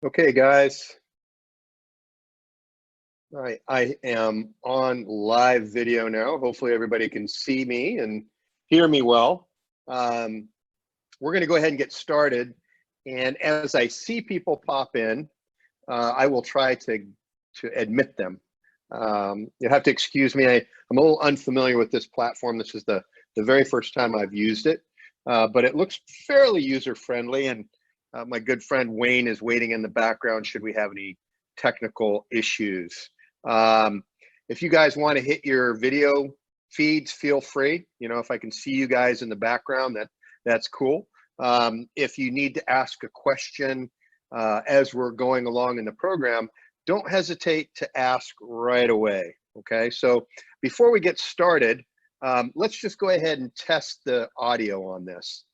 Okay, guys. I am on live video now. Hopefully everybody can see me and hear me well. We're going to go ahead and get started. And as I see people pop in, I will try to admit them. You'll have to excuse me. I'm a little unfamiliar with this platform. This is the very first time I've used it, but it looks fairly user-friendly. And my good friend Wayne is waiting in the background should we have any technical issues. If you guys want to hit your video feeds, feel free. You know, if I can see you guys in the background, that's cool. If you need to ask a question as we're going along in the program, don't hesitate to ask right away. Okay, so before we get started, let's just go ahead and test the audio on this.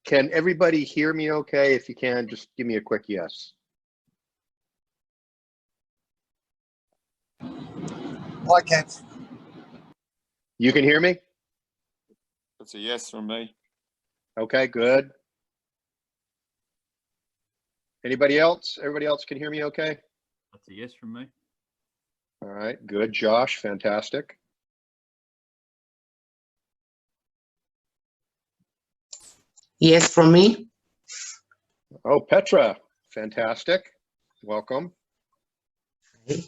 Can everybody hear me okay? If you can, just give me a quick yes. I can. You can hear me? That's a yes from me. Okay, good. Anybody else? Everybody else can hear me okay? That's a yes from me. All right, good. Josh, fantastic. Yes, from me. Oh, Petra, fantastic. Welcome. Okay.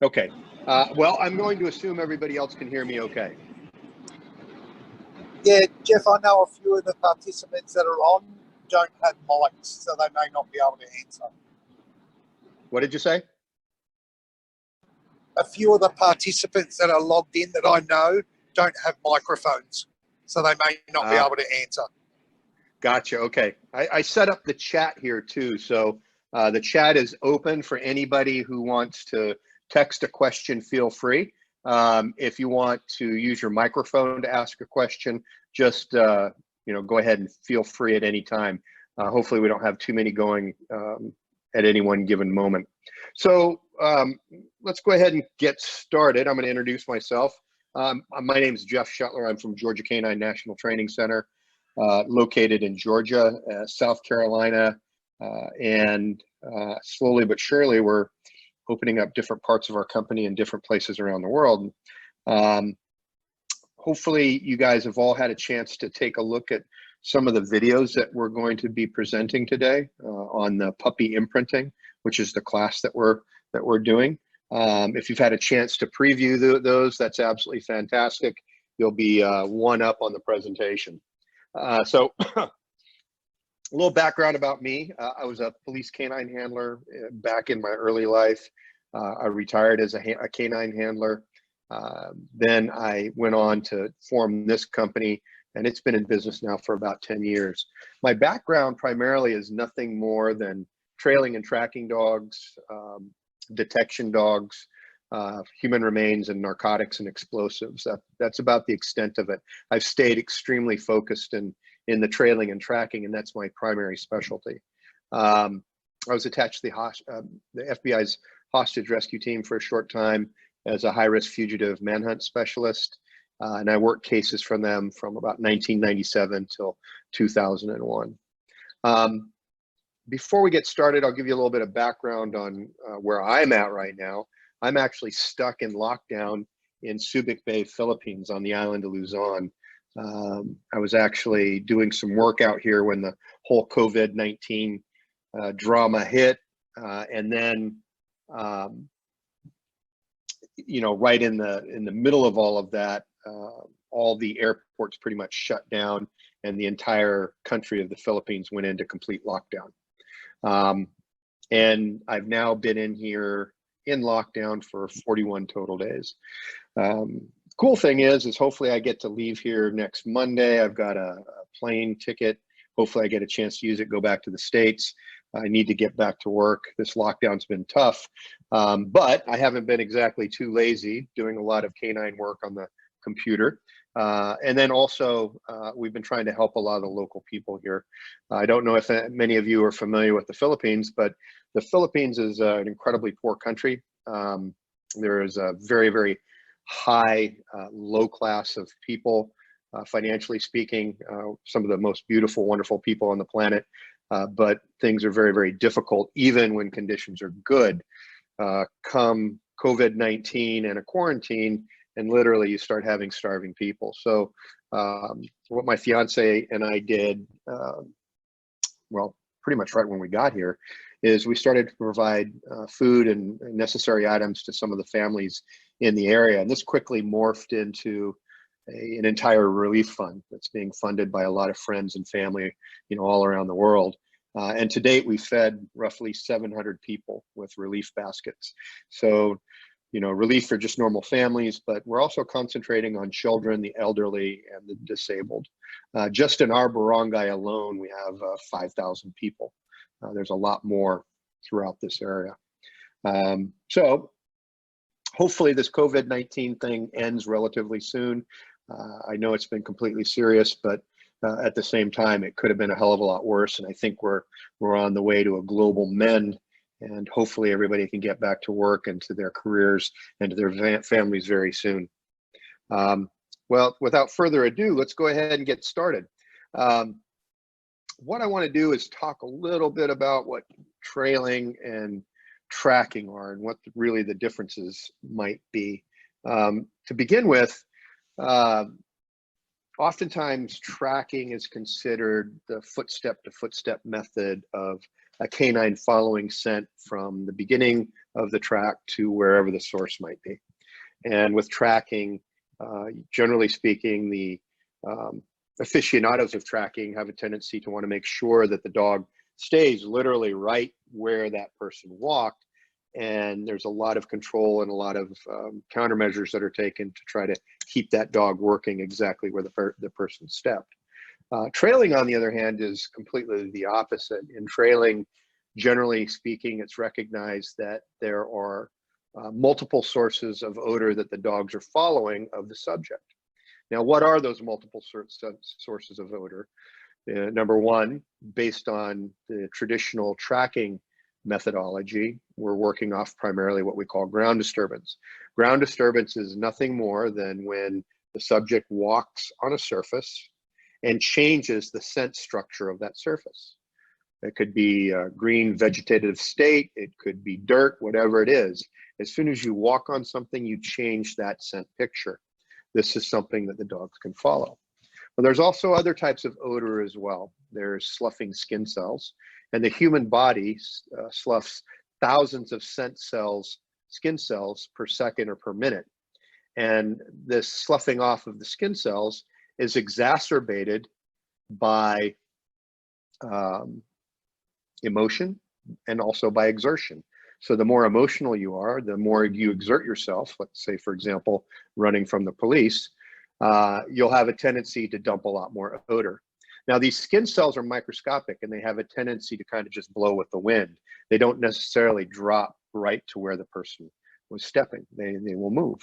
Okay, well, I'm going to assume everybody else can hear me okay. Yeah, Jeff, I know a few of the participants that are on don't have mics, so they may not be able to answer. What did you say? A few of the participants that are logged in that I know don't have microphones, so they may not be able to answer. Gotcha, okay. I set up the chat here too, so the chat is open for anybody who wants to text a question, feel free. If you want to use your microphone to ask a question, just you know, go ahead and feel free at any time. Hopefully we don't have too many going at any one given moment. So let's go ahead and get started. I'm going to introduce myself. My name is Jeff Schettler. I'm from Georgia K9 National Training Center, located in Georgia, South Carolina, and slowly but surely we're opening up different parts of our company in different places around the world. Hopefully you guys have all had a chance to take a look at some of the videos that we're going to be presenting today on the puppy imprinting, which is the class that we're doing. If you've had a chance to preview those, that's absolutely fantastic. You'll be one up on the presentation. So a little background about me. I was a police canine handler back in my early life. I retired as a canine handler. Then I went on to form this company, and it's been in business now for about 10 years. My background primarily is nothing more than trailing and tracking dogs, detection dogs, human remains, and narcotics and explosives. That's about the extent of it. I've stayed extremely focused in the trailing and tracking, and that's my primary specialty. I was attached to the FBI's hostage rescue team for a short time as a high-risk fugitive manhunt specialist, and I worked cases from them from about 1997 till 2001. Before we get started, I'll give you a little bit of background on where I'm at right now. I'm actually stuck in lockdown in Subic Bay, Philippines, on the island of Luzon. I was actually doing some work out here when the whole COVID-19 drama hit, and then you know, right in the middle of all of that, all the airports pretty much shut down, and the entire country of the Philippines went into complete lockdown. And I've now been in here in lockdown for 41 total days. Cool thing is hopefully I get to leave here next Monday. I've got a plane ticket. Hopefully I get a chance to use it, go back to the States. I need to get back to work. This lockdown's been tough, but I haven't been exactly too lazy, doing a lot of canine work on the computer. And then also, we've been trying to help a lot of the local people here. I don't know if many of you are familiar with the Philippines, but the Philippines is an incredibly poor country. There is a very, very high, low class of people. financially speaking, some of the most beautiful, wonderful people on the planet, but things are very, very difficult even when conditions are good. Come COVID-19 and a quarantine, and literally you start having starving people. So what my fiance and I did, well, pretty much right when we got here, is we started to provide food and necessary items to some of the families in the area. And this quickly morphed into an entire relief fund that's being funded by a lot of friends and family, all around the world. And to date, we fed roughly 700 people with relief baskets. So, relief for just normal families, but we're also concentrating on children, the elderly, and the disabled. Just in our barangay alone, we have 5,000 people. There's a lot more throughout this area. So hopefully this COVID-19 thing ends relatively soon. I know it's been completely serious, but at the same time, it could have been a hell of a lot worse. And I think we're on the way to a global mend, and hopefully everybody can get back to work and to their careers and to their families very soon. Well, without further ado, let's go ahead and get started. What I want to do is talk a little bit about what trailing and tracking are and what really the differences might be. To begin with, oftentimes tracking is considered the footstep-to-footstep method of a canine following scent from the beginning of the track to wherever the source might be. And with tracking, generally speaking, the aficionados of tracking have a tendency to want to make sure that the dog stays literally right where that person walked. And there's a lot of control and a lot of countermeasures that are taken to try to keep that dog working exactly where the person stepped. Trailing, on the other hand, is completely the opposite. In trailing, generally speaking, it's recognized that there are multiple sources of odor that the dogs are following of the subject. Now, what are those multiple sources of odor? Number one, based on the traditional tracking methodology, we're working off primarily what we call ground disturbance. Ground disturbance is nothing more than when the subject walks on a surface and changes the scent structure of that surface. It could be a green vegetative state, it could be dirt, whatever it is. As soon as you walk on something, you change that scent picture. This is something that the dogs can follow. But there's also other types of odor as well. There's sloughing skin cells, and the human body sloughs thousands of scent cells, skin cells per second or per minute. And this sloughing off of the skin cells is exacerbated by emotion and also by exertion. So the more emotional you are, the more you exert yourself, let's say, for example, running from the police, you'll have a tendency to dump a lot more odor. Now, these skin cells are microscopic and they have a tendency to kind of just blow with the wind. They don't necessarily drop right to where the person was stepping. They will move.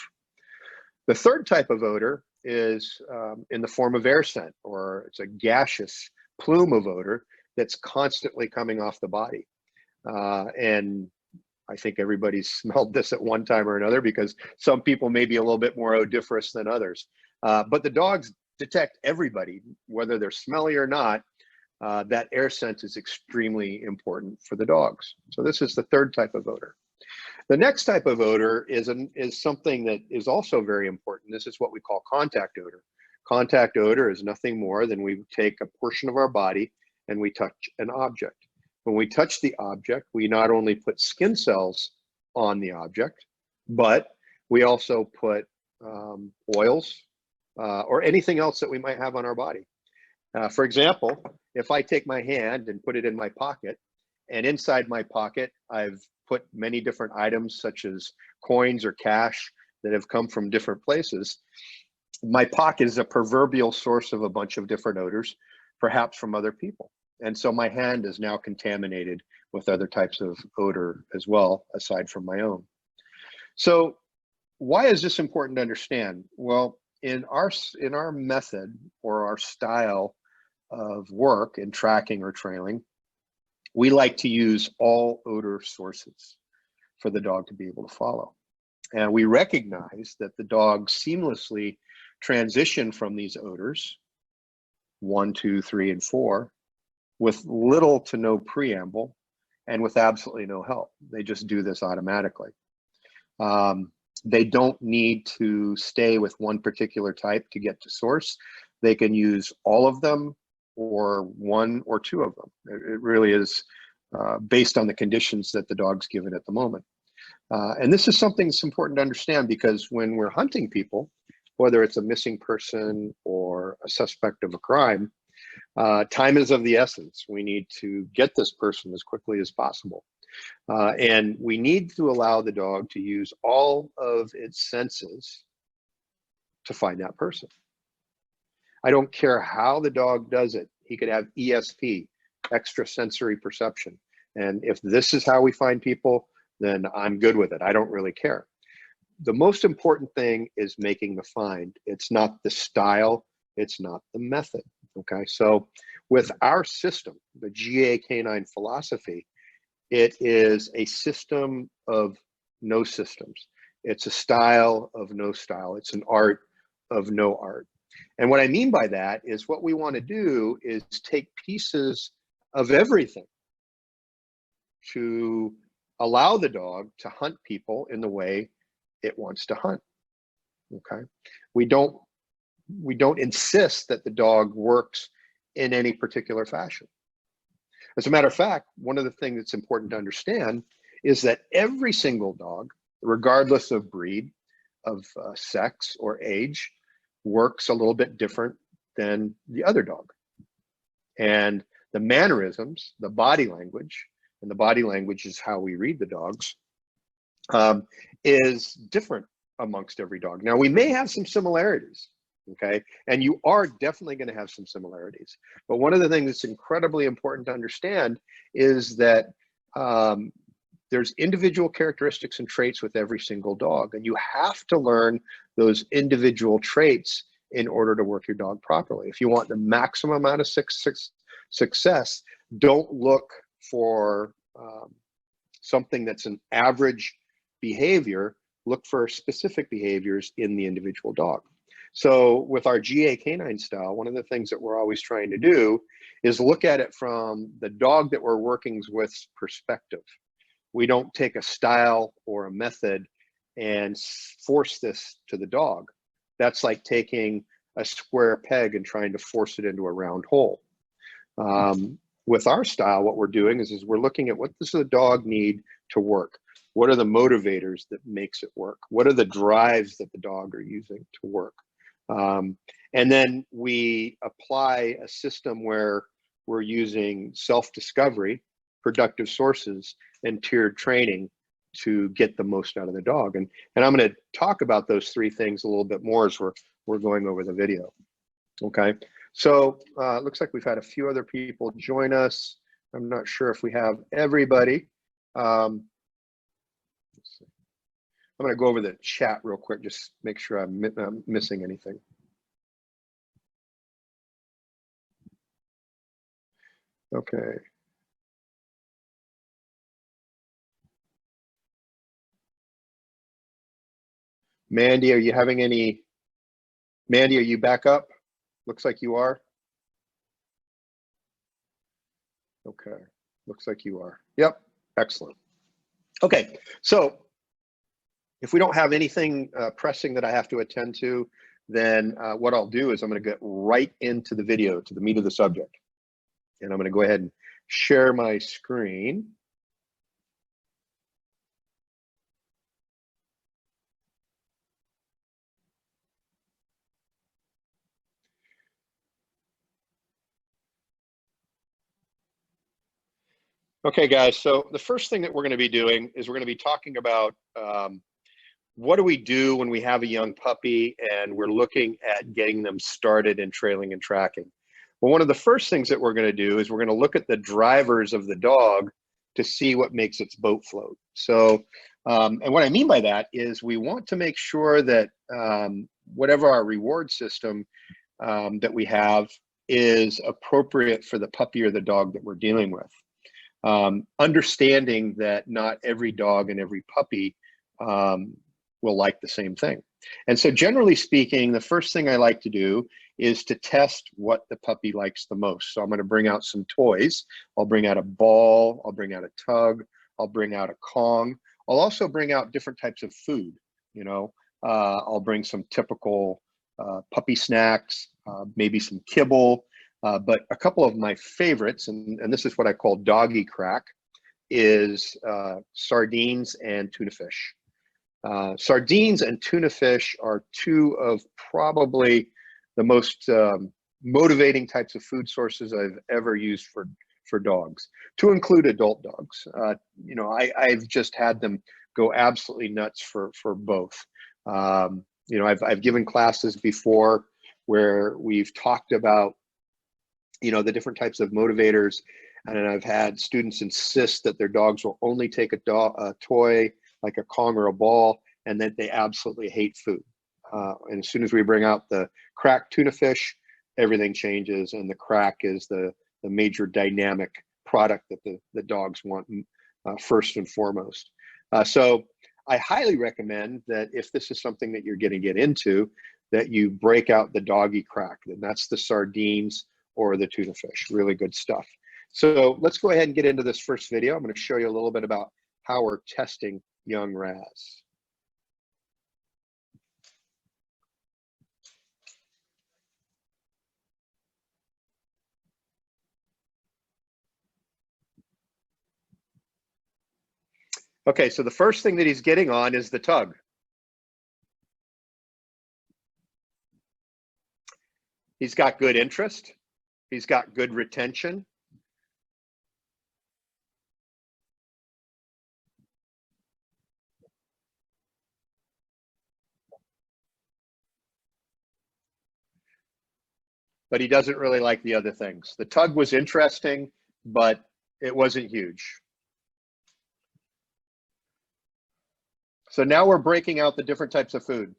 The third type of odor is in the form of air scent, or it's a gaseous plume of odor that's constantly coming off the body. And I think everybody's smelled this at one time or another, because some people may be a little bit more odoriferous than others. But the dogs detect everybody, whether they're smelly or not. That air scent is extremely important for the dogs. So this is the third type of odor. The next type of odor is something that is also very important. This is what we call contact odor. Contact odor is nothing more than we take a portion of our body and we touch an object. When we touch the object, we not only put skin cells on the object, but we also put oils or anything else that we might have on our body. For example, if I take my hand and put it in my pocket, and inside my pocket, I've put many different items such as coins or cash that have come from different places, my pocket is a proverbial source of a bunch of different odors, perhaps from other people. And so my hand is now contaminated with other types of odor as well, aside from my own. So why is this important to understand? Well, in our method or our style of work in tracking or trailing, we like to use all odor sources for the dog to be able to follow. And we recognize that the dog seamlessly transition from these odors, 1, 2, 3, and 4, with little to no preamble and with absolutely no help. They just do this automatically. They don't need to stay with one particular type to get to source. They can use all of them or 1 or 2 of them. It really is based on the conditions that the dog's given at the moment. And this is something that's important to understand, because when we're hunting people, whether it's a missing person or a suspect of a crime, time is of the essence. We need to get this person as quickly as possible. And we need to allow the dog to use all of its senses to find that person. I don't care how the dog does it. He could have ESP, extrasensory perception. And if this is how we find people, then I'm good with it. I don't really care. The most important thing is making the find. It's not the style, it's not the method. Okay, so with our system, the GAK9 philosophy, it is a system of no systems. It's a style of no style. It's an art of no art. And what I mean by that is, what we want to do is take pieces of everything to allow the dog to hunt people in the way it wants to hunt. Okay, we don't insist that the dog works in any particular fashion. As a matter of fact, one of the things that's important to understand is that every single dog, regardless of breed, of sex or age, works a little bit different than the other dog. And the mannerisms, the body language, and the body language is how we read the dogs, is different amongst every dog. Now, we may have some similarities, okay? And you are definitely going to have some similarities. But one of the things that's incredibly important to understand is that there's individual characteristics and traits with every single dog, and you have to learn those individual traits in order to work your dog properly. If you want the maximum amount of success, don't look for something that's an average behavior. Look for specific behaviors in the individual dog. So with our GAK9 style, one of the things that we're always trying to do is look at it from the dog that we're working with's perspective. We don't take a style or a method and force this to the dog. That's like taking a square peg and trying to force it into a round hole. With our style, what we're doing is we're looking at, what does the dog need to work? What are the motivators that makes it work? What are the drives that the dog are using to work? And then we apply a system where we're using self-discovery, productive sources, and tiered training to get the most out of the dog. And I'm going to talk about those 3 things a little bit more as we're going over the video. Okay, so it looks like we've had a few other people join us. I'm not sure if we have everybody. Let's see. I'm going to go over the chat real quick, just make sure I'm not missing anything. Okay. Mandy, are you having any? Mandy, are you back up? Looks like you are. Okay, looks like you are. Yep, excellent. Okay, so if we don't have anything pressing that I have to attend to, then what I'll do is I'm going to get right into the video, to the meat of the subject. And I'm going to go ahead and share my screen. Okay, guys, so the first thing that we're going to be doing is we're going to be talking about what do we do when we have a young puppy and we're looking at getting them started in trailing and tracking. Well, one of the first things that we're going to do is we're going to look at the drivers of the dog to see what makes its boat float. So, and what I mean by that is we want to make sure that whatever our reward system that we have is appropriate for the puppy or the dog that we're dealing with. Understanding that not every dog and every puppy will like the same thing. And so generally speaking, the first thing I like to do is to test what the puppy likes the most. So I'm going to bring out some toys. I'll bring out a ball, I'll bring out a tug, I'll bring out a Kong. I'll also bring out different types of food. I'll bring some typical puppy snacks, maybe some kibble, but a couple of my favorites, and this is what I call doggy crack, is sardines and tuna fish. Sardines and tuna fish are two of probably the most motivating types of food sources I've ever used for dogs, to include adult dogs. I've just had them go absolutely nuts for both. I've given classes before where we've talked about, the different types of motivators, and I've had students insist that their dogs will only take a toy like a Kong or a ball, and that they absolutely hate food. And as soon as we bring out the cracked tuna fish, everything changes, and the crack is the major dynamic product that the dogs want first and foremost. So I highly recommend that if this is something that you're going to get into, that you break out the doggy crack, and that's the sardines or the tuna fish. Really good stuff. So let's go ahead and get into this first video. I'm going to show you a little bit about how we're testing young Raz. Okay, so the first thing that he's getting on is the tug. He's got good interest. He's got good retention. But he doesn't really like the other things. The tug was interesting, but it wasn't huge. So now we're breaking out the different types of food.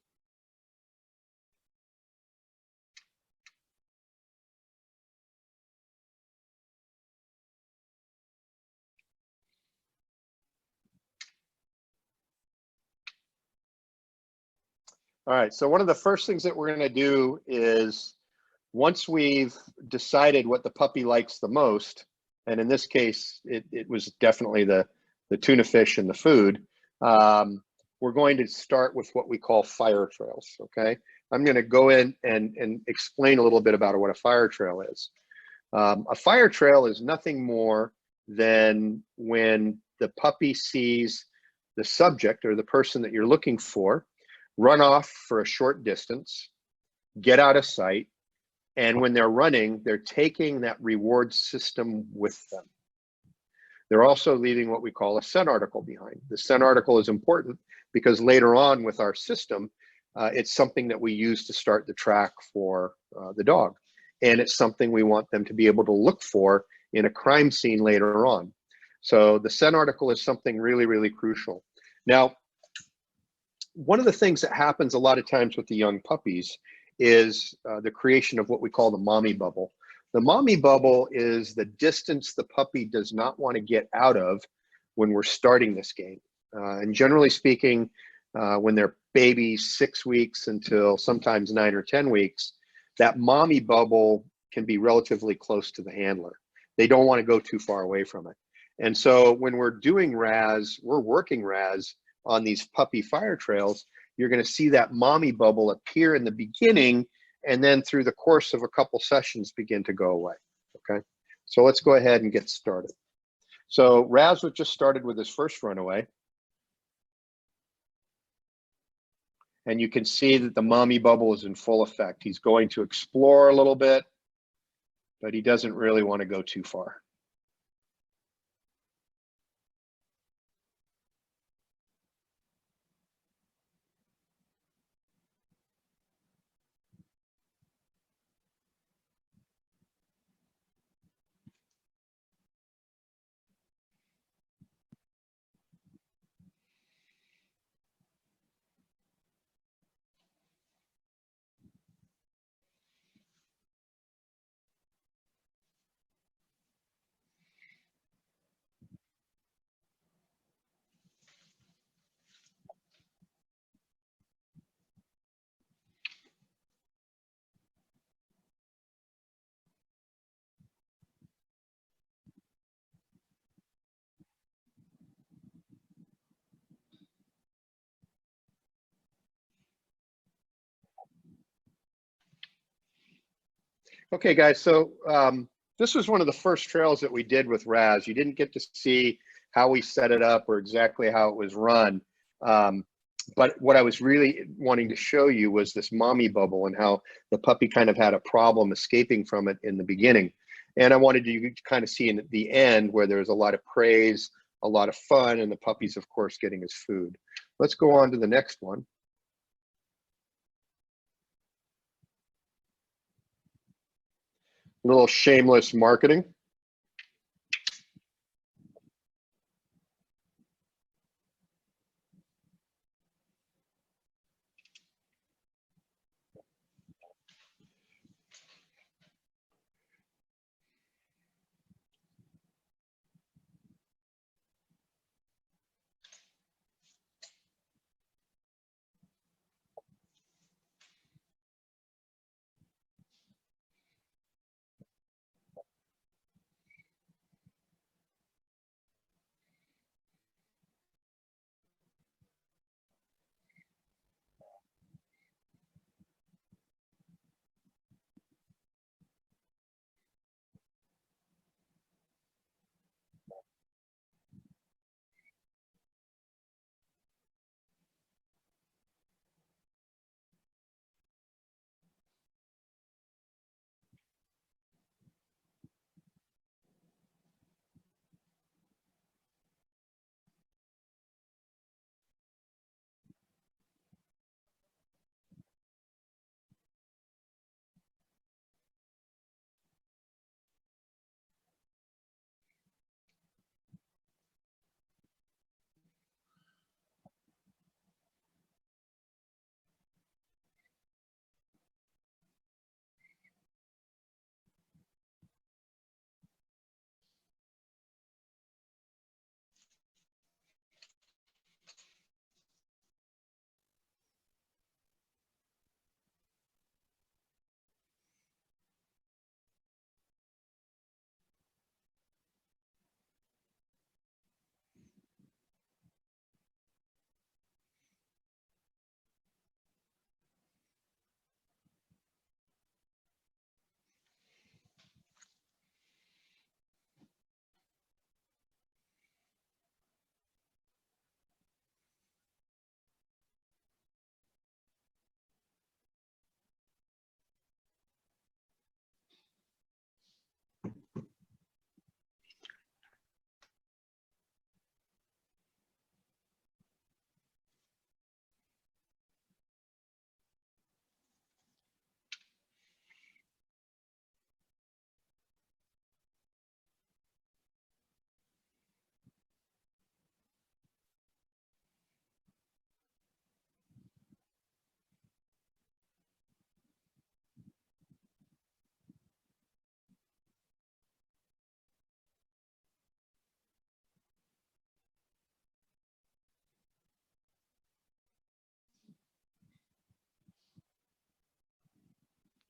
All right, so one of the first things that we're going to do is, once we've decided what the puppy likes the most, and in this case, it was definitely the tuna fish and the food, we're going to start with what we call fire trails, okay? I'm going to go in and explain a little bit about what a fire trail is. A fire trail is nothing more than when the puppy sees the subject or the person that you're looking for run off for a short distance, get out of sight, and when they're running, they're taking that reward system with them. They're also leaving what we call a scent article behind. The scent article is important because later on with our system, it's something that we use to start the track for the dog. And it's something we want them to be able to look for in a crime scene later on. So the scent article is something really, really crucial. Now, one of the things that happens a lot of times with the young puppies is the creation of what we call the mommy bubble. The mommy bubble is the distance the puppy does not want to get out of when we're starting this game. And generally speaking, when they're babies, 6 weeks until sometimes 9 or 10 weeks, that mommy bubble can be relatively close to the handler. They don't want to go too far away from it. And so when we're doing Raz, we're working Raz on these puppy fire trails, you're going to see that mommy bubble appear in the beginning, and then through the course of a couple sessions begin to go away, okay? So let's go ahead and get started. So Raz just started with his first runaway. And you can see that the mommy bubble is in full effect. He's going to explore a little bit, but he doesn't really want to go too far. Okay, guys, so this was one of the first trails that we did with Raz. You didn't get to see how we set it up or exactly how it was run. But what I was really wanting to show you was this mommy bubble and how the puppy kind of had a problem escaping from it in the beginning. And I wanted you to kind of see in the end where there's a lot of praise, a lot of fun, and the puppy's, of course, getting his food. Let's go on to the next one. A little shameless marketing.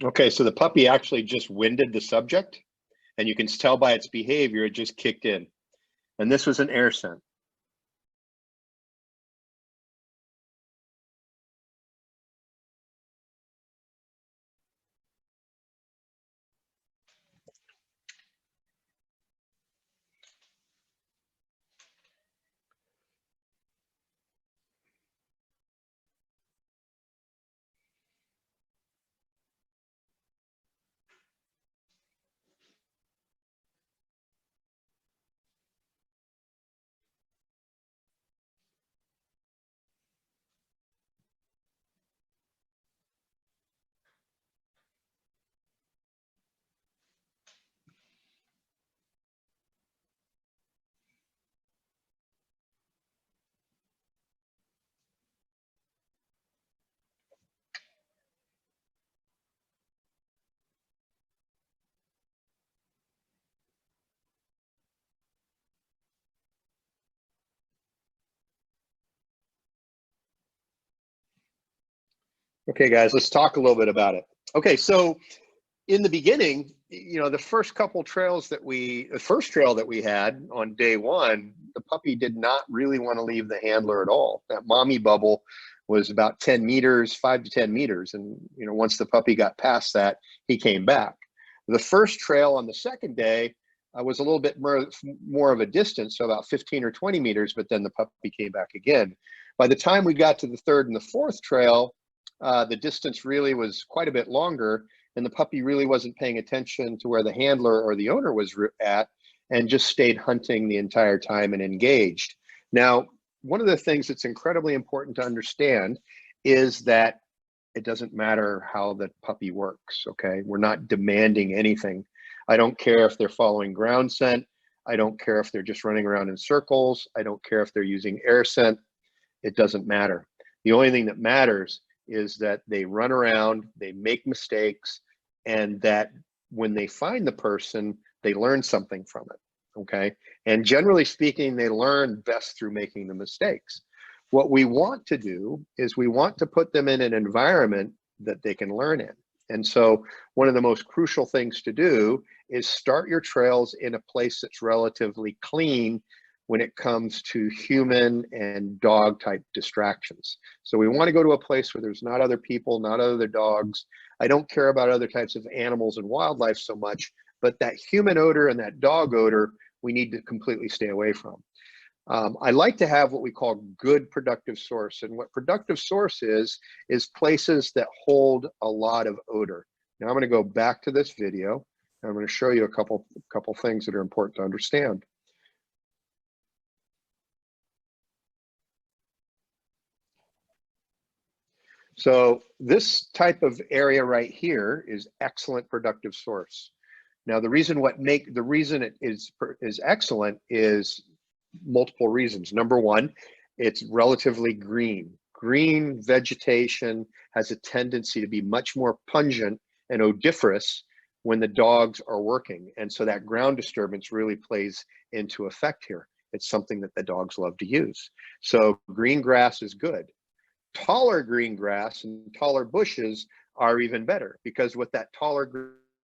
Okay, so the puppy actually just winded the subject, and you can tell by its behavior, it just kicked in. And this was an air scent. Okay, guys, let's talk a little bit about it. Okay, so in the beginning, you know, the first trail that we had on day one, the puppy did not really want to leave the handler at all. That mommy bubble was about 10 meters, 5 to 10 meters. And, you know, once the puppy got past that, he came back. The first trail on the second day was a little bit more of a distance, so about 15 or 20 meters, but then the puppy came back again. By the time we got to the third and the fourth trail, the distance really was quite a bit longer, and the puppy really wasn't paying attention to where the handler or the owner was at, and just stayed hunting the entire time and engaged. Now, one of the things that's incredibly important to understand is that it doesn't matter how the puppy works, okay? We're not demanding anything. I don't care if they're following ground scent. I don't care if they're just running around in circles. I don't care if they're using air scent. It doesn't matter. The only thing that matters is that they run around, they make mistakes, and that when they find the person, they learn something from it, okay? And generally speaking, they learn best through making the mistakes. What we want to do is we want to put them in an environment that they can learn in. And so one of the most crucial things to do is start your trails in a place that's relatively clean when it comes to human and dog type distractions. So we want to go to a place where there's not other people, not other dogs. I don't care about other types of animals and wildlife so much, but that human odor and that dog odor, we need to completely stay away from. I like to have what we call good productive source. And what productive source is places that hold a lot of odor. Now I'm going to go back to this video. And I'm going to show you a couple things that are important to understand. So this type of area right here is excellent productive source. Now the reason it is excellent is multiple reasons. Number one, it's relatively green. Green vegetation has a tendency to be much more pungent and odoriferous when the dogs are working. And so that ground disturbance really plays into effect here. It's something that the dogs love to use. So green grass is good. Taller green grass and taller bushes are even better, because with that taller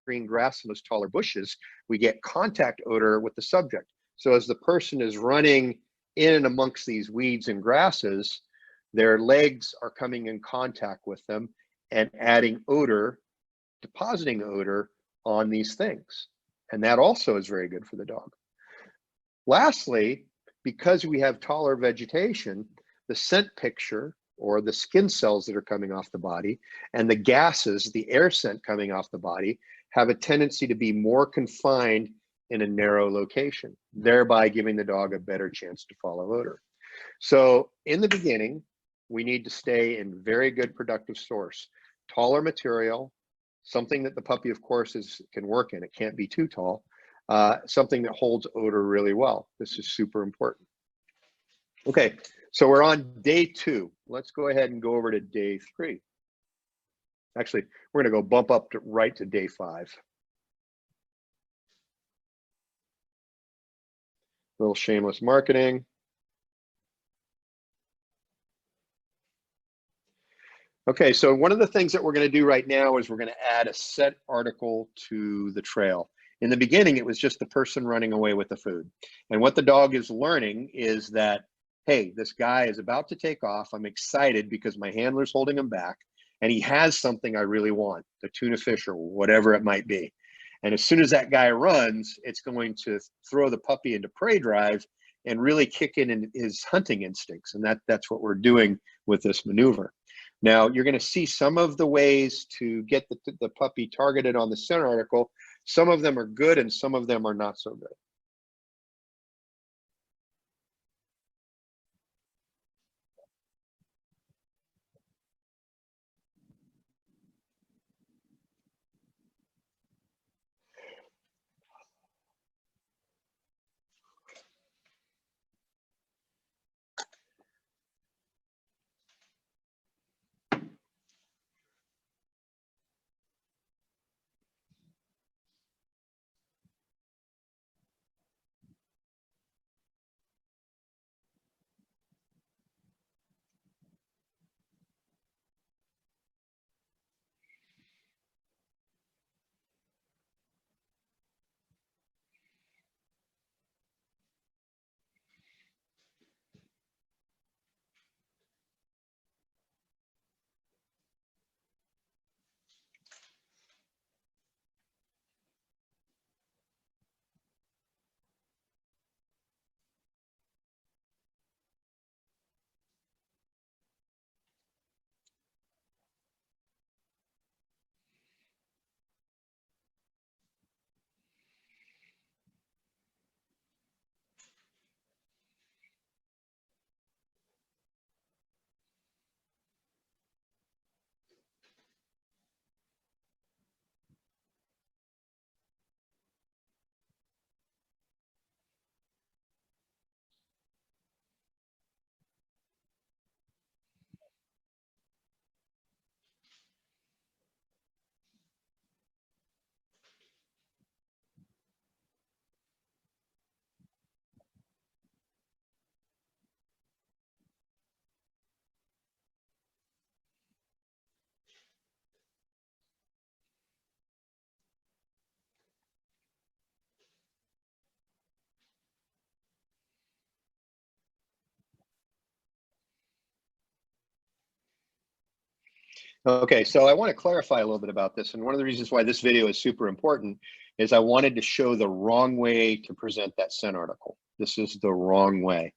green grass and those taller bushes, we get contact odor with the subject. So as the person is running in and amongst these weeds and grasses, their legs are coming in contact with them and adding odor, depositing odor on these things. And that also is very good for the dog. Lastly, because we have taller vegetation, the scent picture or the skin cells that are coming off the body and the gases, the air scent coming off the body, have a tendency to be more confined in a narrow location, thereby giving the dog a better chance to follow odor. So in the beginning, we need to stay in very good productive source, taller material, something that the puppy, of course, can work in. It can't be too tall, something that holds odor really well. This is super important. Okay, so we're on day 2. Let's go ahead and go over to day 3. Actually, we're going to go bump up right to day 5. Little shameless marketing. Okay, so one of the things that we're going to do right now is we're going to add a set article to the trail. In the beginning, it was just the person running away with the food. And what the dog is learning is that, hey, this guy is about to take off. I'm excited because my handler's holding him back, and he has something I really want, the tuna fish or whatever it might be. And as soon as that guy runs, it's going to throw the puppy into prey drive and really kick in his hunting instincts. And that's what we're doing with this maneuver. Now, you're going to see some of the ways to get the puppy targeted on the center article. Some of them are good and some of them are not so good. Okay, so I want to clarify a little bit about this. And one of the reasons why this video is super important is I wanted to show the wrong way to present that scent article. This is the wrong way.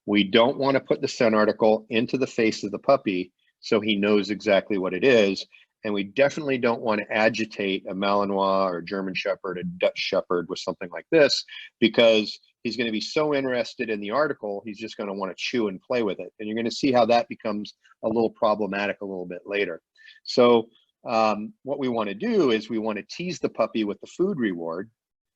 We don't want to put the scent article into the face of the puppy so he knows exactly what it is. And we definitely don't want to agitate a Malinois or German Shepherd, a Dutch Shepherd with something like this, because he's going to be so interested in the article, he's just going to want to chew and play with it. And you're going to see how that becomes a little problematic a little bit later. So what we want to do is we want to tease the puppy with the food reward,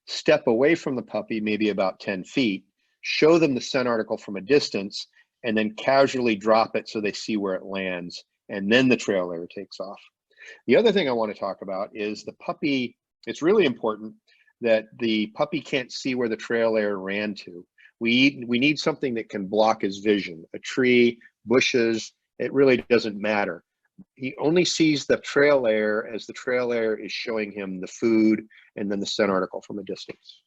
step away from the puppy, maybe about 10 feet, show them the scent article from a distance, and then casually drop it so they see where it lands. And then the trail layer takes off. The other thing I want to talk about is the puppy. It's really important that the puppy can't see where the trail layer ran to. We need something that can block his vision, a tree, bushes, it really doesn't matter. He only sees the trail layer as the trail layer is showing him the food and then the scent article from a distance.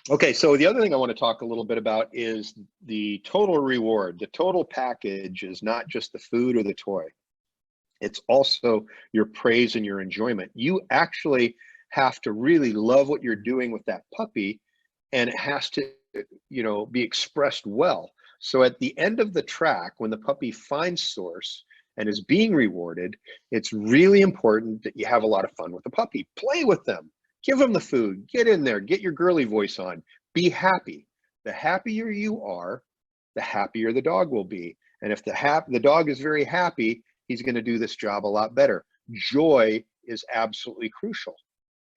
Okay, so the other thing I want to talk a little bit about is the total reward. The total package is not just the food or the toy. It's also your praise and your enjoyment. You actually have to really love what you're doing with that puppy, and it has to, be expressed well. So at the end of the track, when the puppy finds source and is being rewarded, it's really important that you have a lot of fun with the puppy. Play with them. Give them the food, get in there, get your girly voice on, be happy. The happier you are, the happier the dog will be. And if the dog is very happy, he's going to do this job a lot better. Joy is absolutely crucial.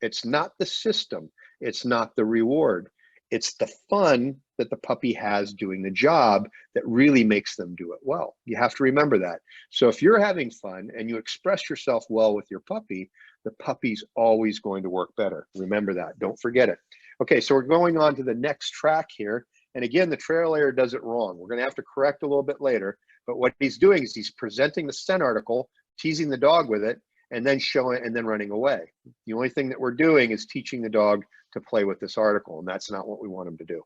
It's not the system, it's not the reward. It's the fun that the puppy has doing the job that really makes them do it well. You have to remember that. So if you're having fun and you express yourself well with your puppy, the puppy's always going to work better. Remember that, don't forget it. Okay, so we're going on to the next track here. And again, the trail layer does it wrong. We're gonna have to correct a little bit later, but what he's doing is he's presenting the scent article, teasing the dog with it, and then showing it and then running away. The only thing that we're doing is teaching the dog to play with this article, and that's not what we want him to do.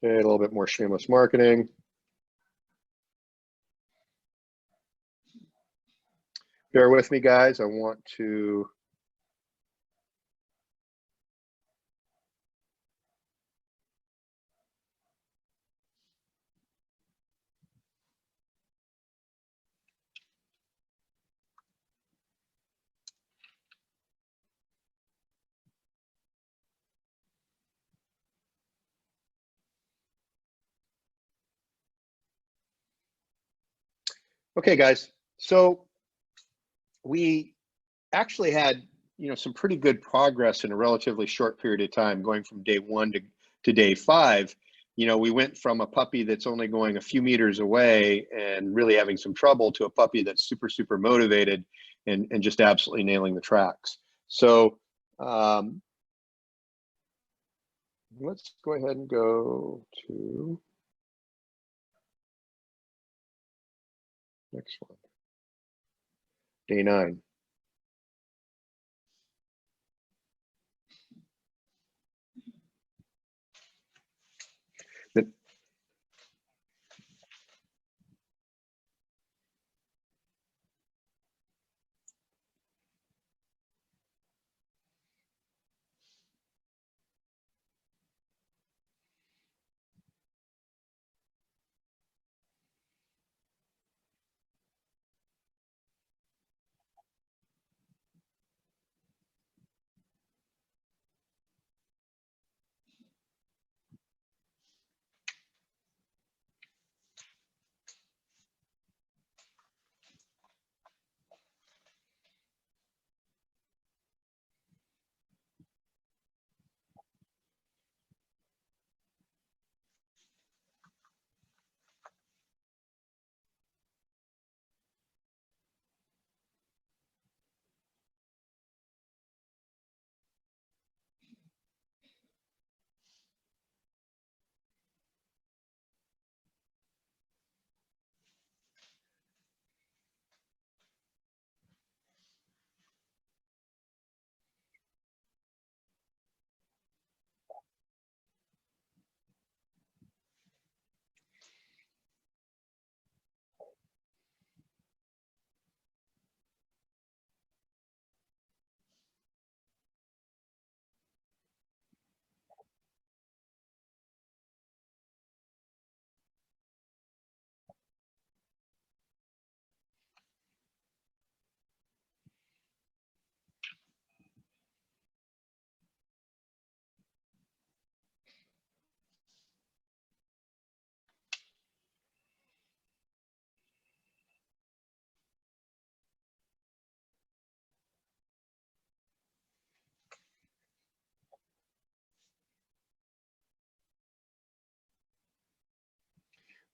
Okay, a little bit more shameless marketing. Bear with me, guys. I want to. Okay, guys. So we actually had, some pretty good progress in a relatively short period of time, going from day 1 to day 5. We went from a puppy that's only going a few meters away and really having some trouble to a puppy that's super, super motivated and just absolutely nailing the tracks. So let's go ahead and go to next one, day 9.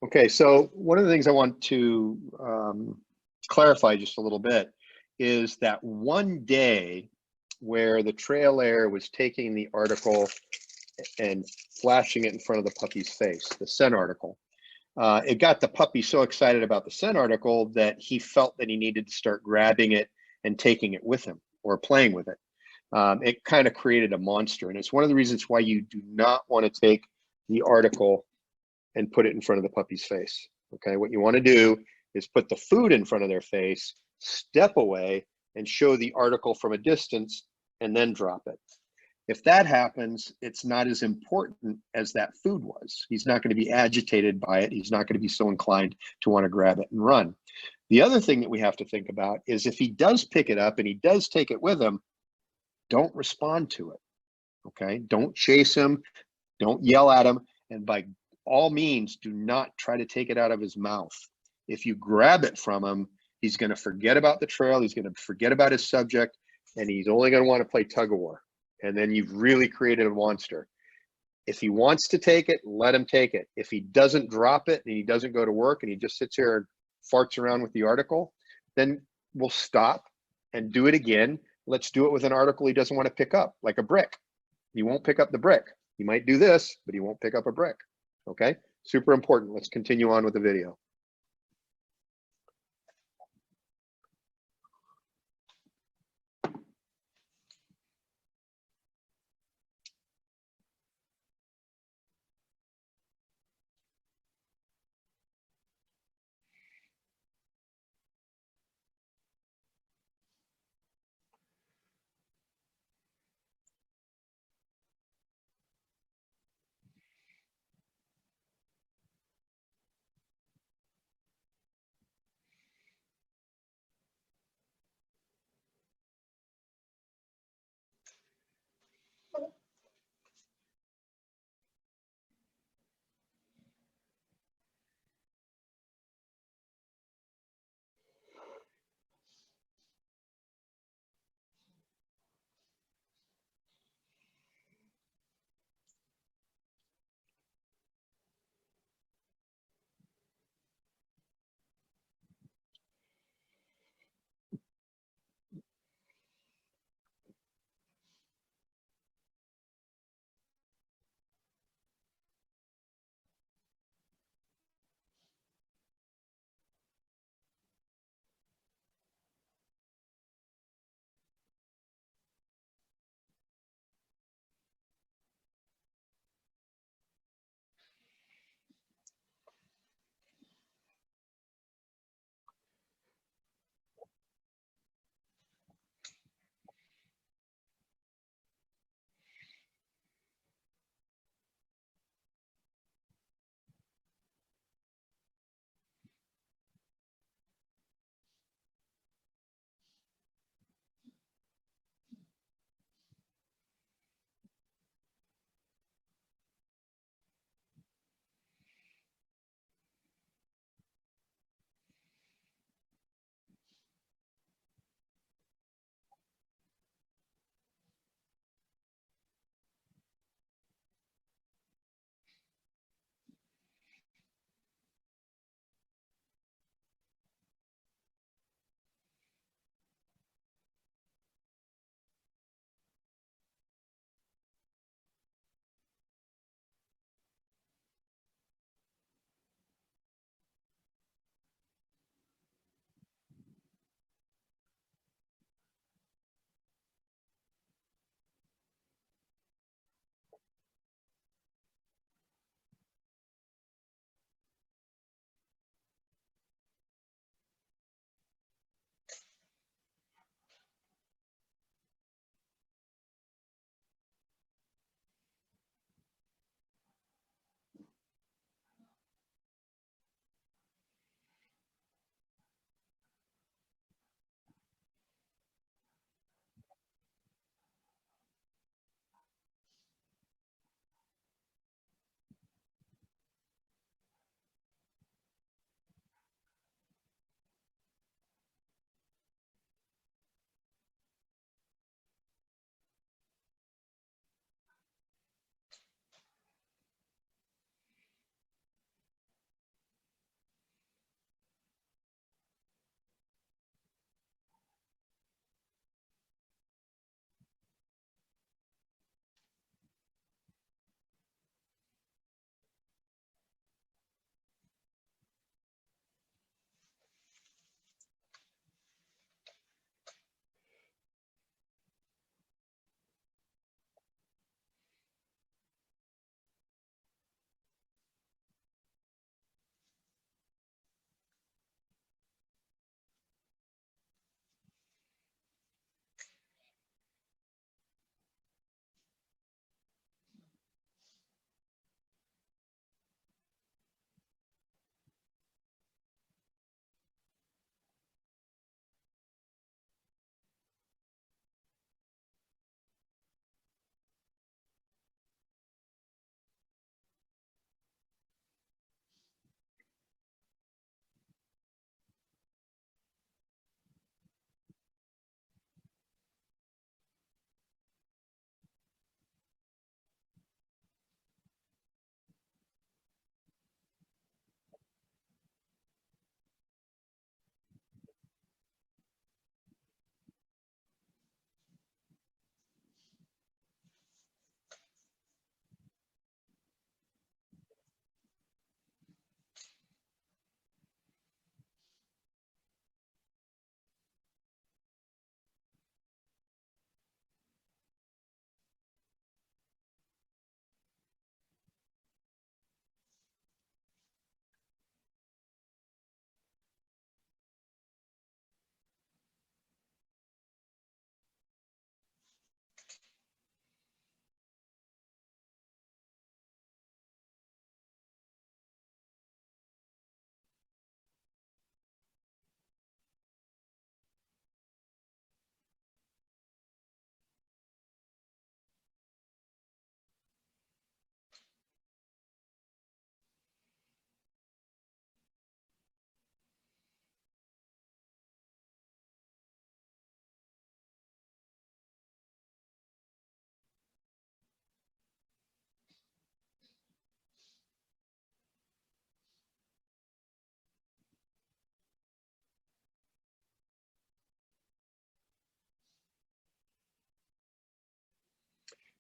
Okay, so one of the things I want to clarify just a little bit is that one day where the trail layer was taking the article and flashing it in front of the puppy's face, the scent article. It got the puppy so excited about the scent article that he felt that he needed to start grabbing it and taking it with him or playing with it. It kind of created a monster, and it's one of the reasons why you do not want to take the article and put it in front of the puppy's face. Okay, what you want to do is put the food in front of their face, step away, and show the article from a distance, and then drop it. If that happens, it's not as important as that food was. He's not going to be agitated by it. He's not going to be so inclined to want to grab it and run. The other thing that we have to think about is if he does pick it up and he does take it with him, don't respond to it. Okay, don't chase him, don't yell at him, and by all means, do not try to take it out of his mouth. If you grab it from him, he's going to forget about the trail, he's going to forget about his subject, and he's only going to want to play tug of war. And then you've really created a monster. If he wants to take it, let him take it. If he doesn't drop it and he doesn't go to work and he just sits here and farts around with the article, then we'll stop and do it again. Let's do it with an article he doesn't want to pick up, like a brick. He won't pick up the brick. He might do this, but he won't pick up a brick. Okay, super important. Let's continue on with the video.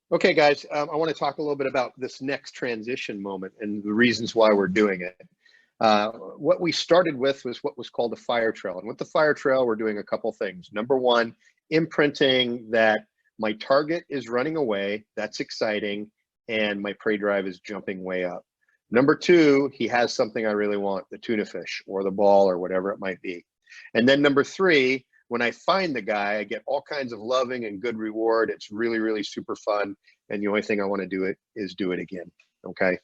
Okay, guys, I want to talk a little bit about this next transition moment and the reasons why we're doing it. What we started with was what was called a fire trail. And with the fire trail, we're doing a couple things. Number one, imprinting that my target is running away. That's exciting. And my prey drive is jumping way up. Number two, he has something I really want, the tuna fish or the ball or whatever it might be. And then number three, when I find the guy, I get all kinds of loving and good reward. It's really, really super fun. And the only thing I want to do is do it again. Okay.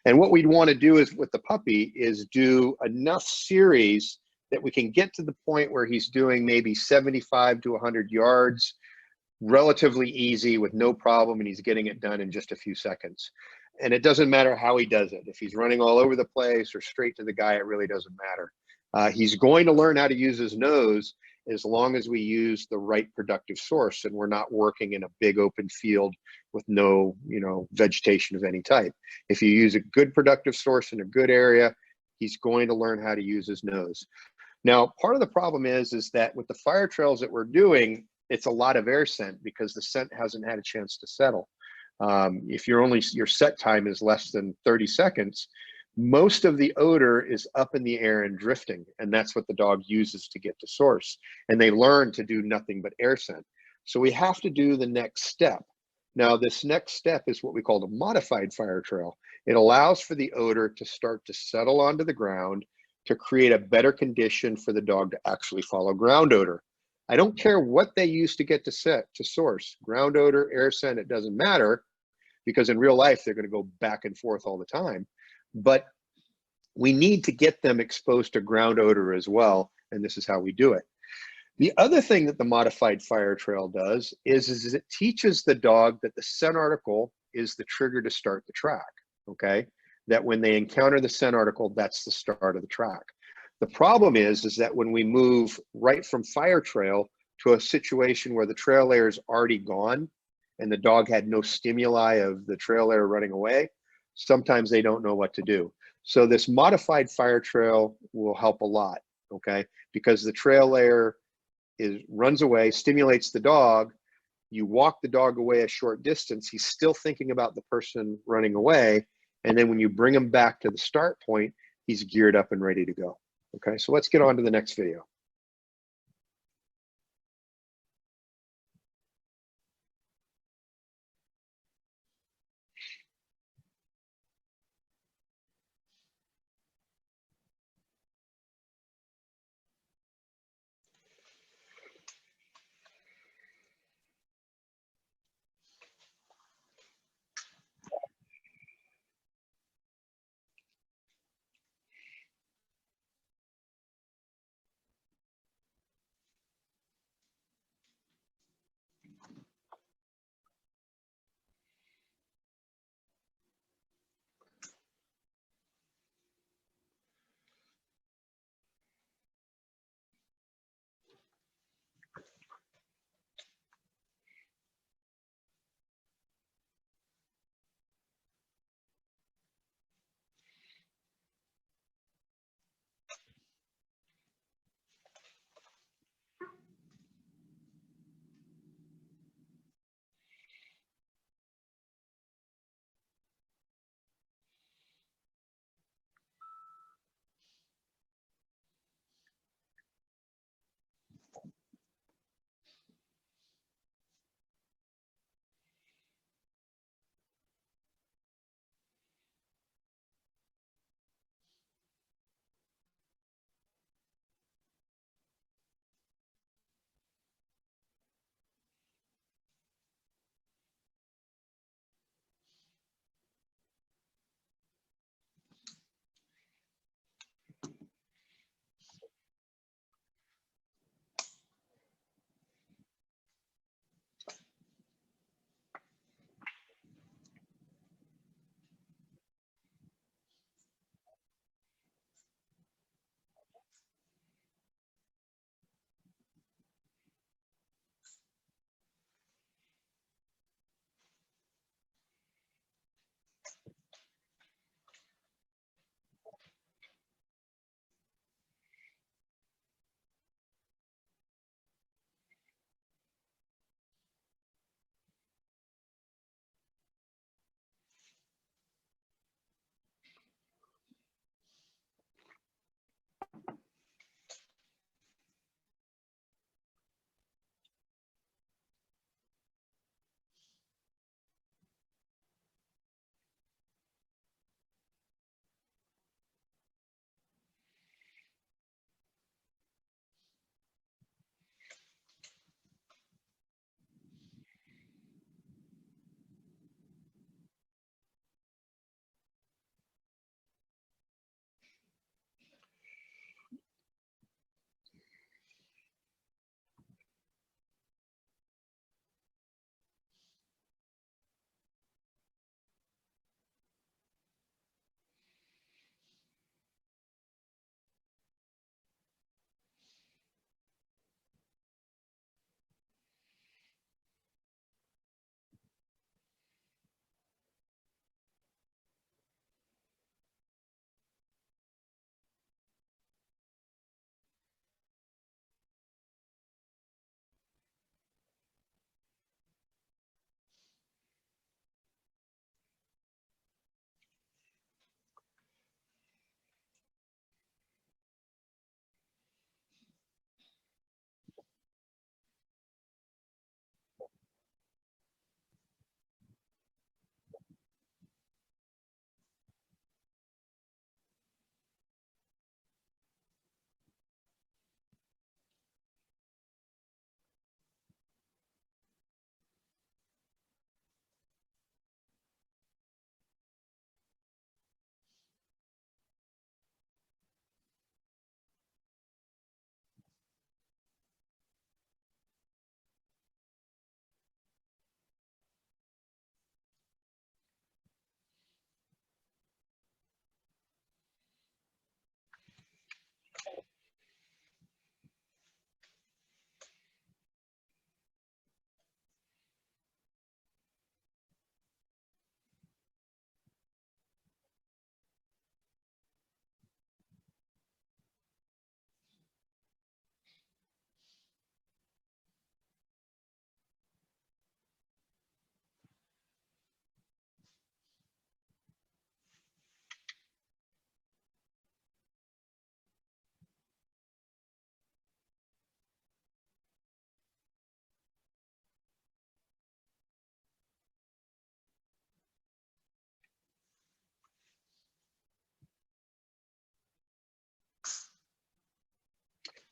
And what we'd want to do is with the puppy is do enough series that we can get to the point where he's doing maybe 75 to 100 yards, relatively easy with no problem. And he's getting it done in just a few seconds. And it doesn't matter how he does it. If he's running all over the place or straight to the guy, it really doesn't matter. He's going to learn how to use his nose as long as we use the right productive source and we're not working in a big open field with no, vegetation of any type. If you use a good productive source in a good area, he's going to learn how to use his nose. Now, part of the problem is that with the fire trails that we're doing, it's a lot of air scent because the scent hasn't had a chance to settle. If your set time is less than 30 seconds, most of the odor is up in the air and drifting, and that's what the dog uses to get to source. And they learn to do nothing but air scent. So we have to do the next step. Now, this next step is what we call the modified fire trail. It allows for the odor to start to settle onto the ground to create a better condition for the dog to actually follow ground odor. I don't care what they use to get to source, ground odor, air scent, it doesn't matter, because in real life, they're going to go back and forth all the time. But we need to get them exposed to ground odor as well, and this is how we do it. The other thing that the modified fire trail does is it teaches the dog that the scent article is the trigger to start the track, okay? That when they encounter the scent article, that's the start of the track. The problem is that when we move right from fire trail to a situation where the trail layer is already gone and the dog had no stimuli of the trail layer running away, sometimes they don't know what to do. So this modified fire trail will help a lot, okay? Because the trail layer runs away, stimulates the dog, you walk the dog away a short distance, he's still thinking about the person running away, and then when you bring him back to the start point, he's geared up and ready to go. Okay, so let's get on to the next video.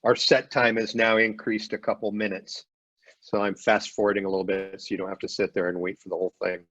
Our set time has now increased a couple minutes. So I'm fast forwarding a little bit so you don't have to sit there and wait for the whole thing.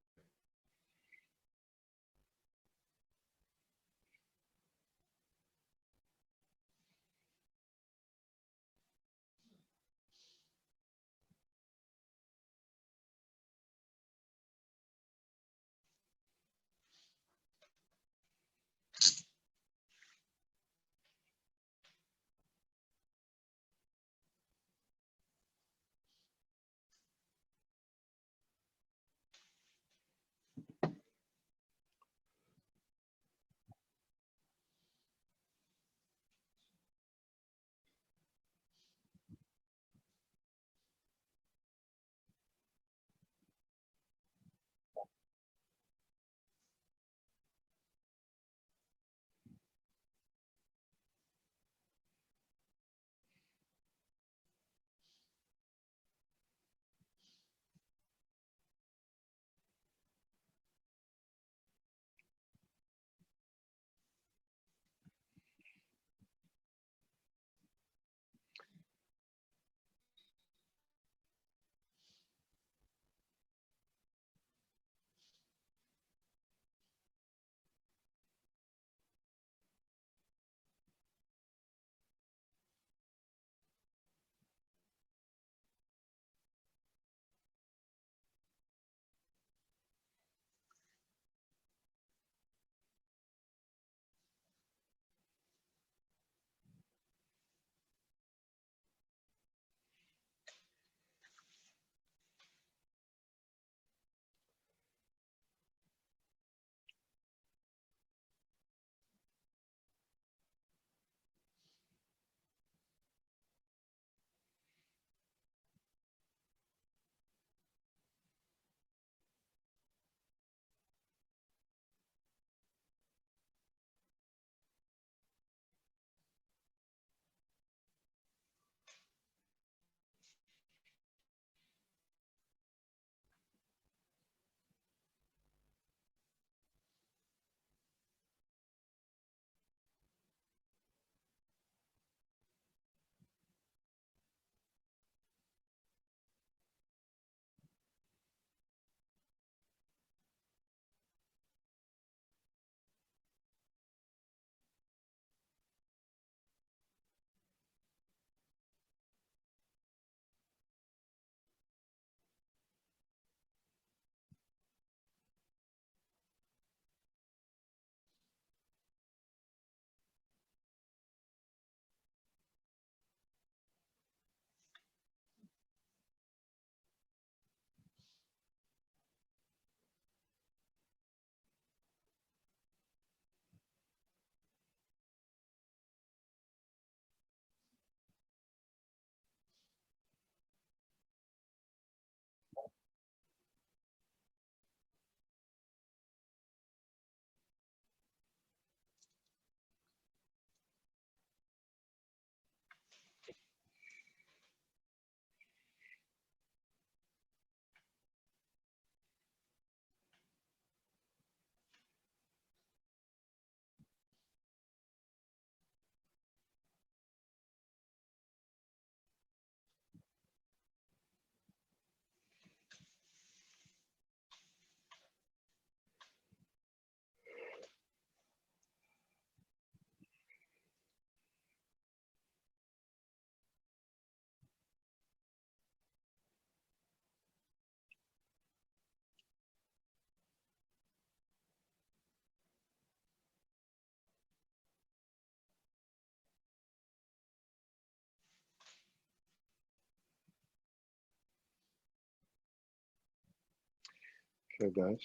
Okay, guys.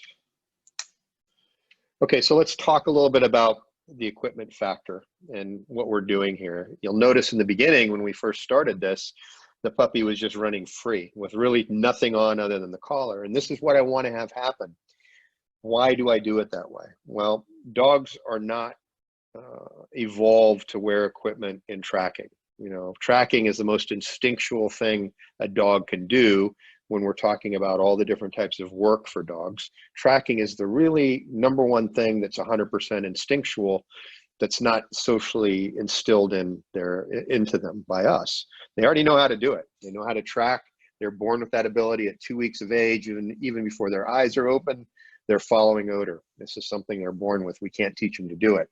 Okay, so let's talk a little bit about the equipment factor and what we're doing here. You'll notice in the beginning when we first started this, the puppy was just running free with really nothing on other than the collar. And this is what I want to have happen. Why do I do it that way? Well, dogs are not evolved to wear equipment in tracking. You know, tracking is the most instinctual thing a dog can do when we're talking about all the different types of work for dogs. Tracking is the really number one thing that's 100% instinctual that's not socially instilled into them by us. They already know how to do it. They know how to track. They're born with that ability at 2 weeks of age, even before their eyes are open. They're following odor. This is something they're born with. We can't teach them to do it.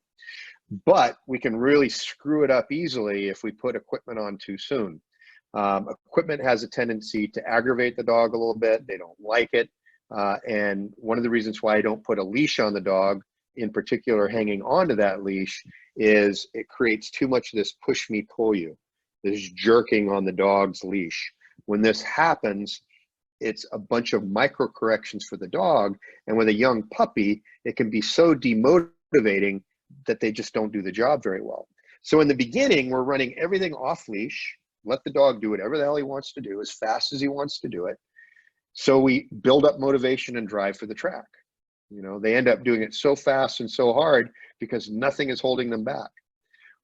But we can really screw it up easily if we put equipment on too soon. Equipment has a tendency to aggravate the dog a little bit. They don't like it. And one of the reasons why I don't put a leash on the dog, in particular hanging onto that leash, is it creates too much of this push me, pull you, this jerking on the dog's leash. When this happens, it's a bunch of micro corrections for the dog. And with a young puppy, it can be so demotivating that they just don't do the job very well. So in the beginning, we're running everything off leash, let the dog do whatever the hell he wants to do as fast as he wants to do it. So we build up motivation and drive for the track. You know, they end up doing it so fast and so hard because nothing is holding them back.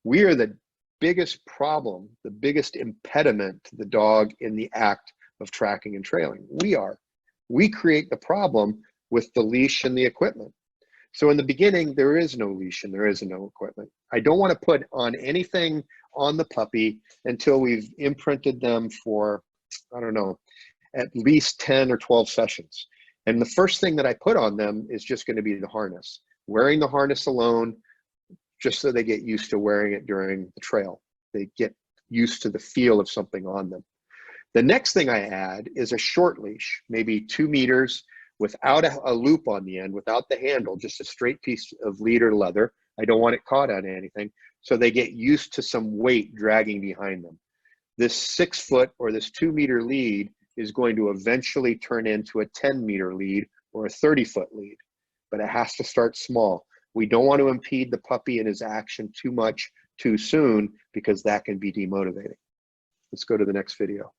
We are the biggest problem, the biggest impediment to the dog in the act of tracking and trailing. We create the problem with the leash and the equipment. So in the beginning, there is no leash and there is no equipment. I don't want to put on anything on the puppy until we've imprinted them for, I don't know, at least 10 or 12 sessions. And the first thing that I put on them is just going to be the harness. Wearing the harness alone, just so they get used to wearing it during the trail. They get used to the feel of something on them. The next thing I add is a short leash, maybe 2 meters, without a loop on the end, without the handle, just a straight piece of lead or leather. I don't want it caught on anything. So they get used to some weight dragging behind them. This 6 foot or this 2 meter lead is going to eventually turn into a 10 meter lead or a 30 foot lead, but it has to start small. We don't want to impede the puppy in his action too much too soon because that can be demotivating. Let's go to the next video.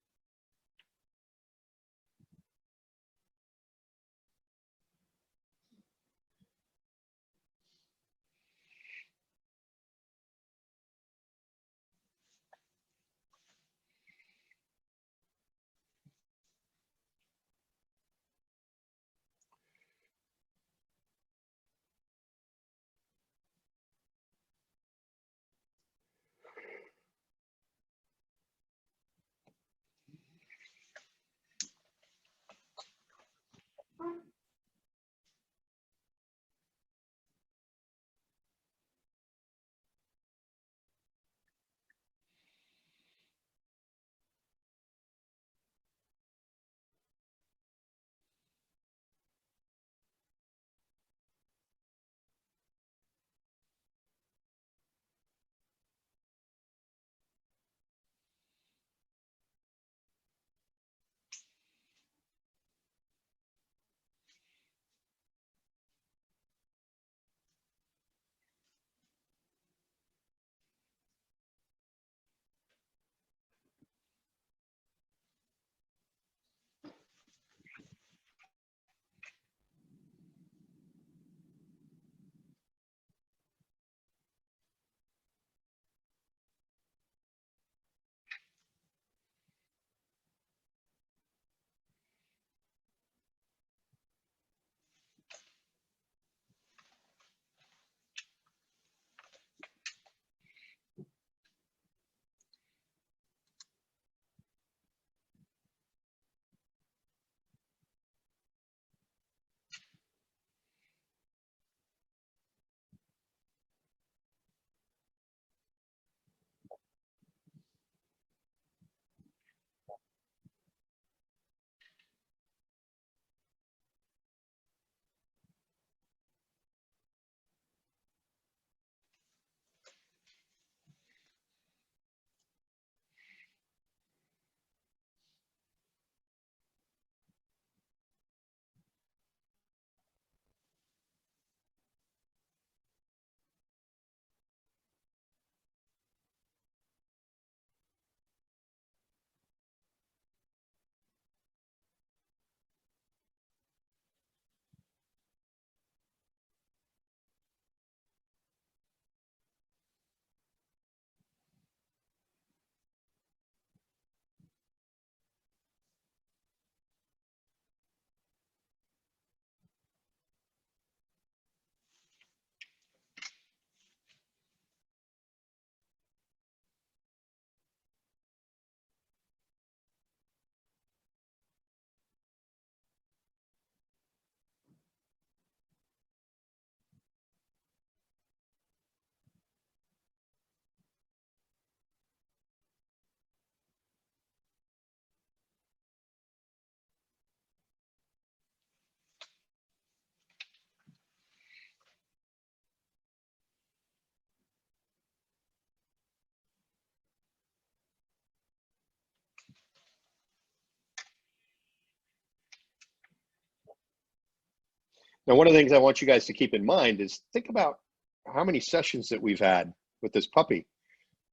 Now, one of the things I want you guys to keep in mind is think about how many sessions that we've had with this puppy.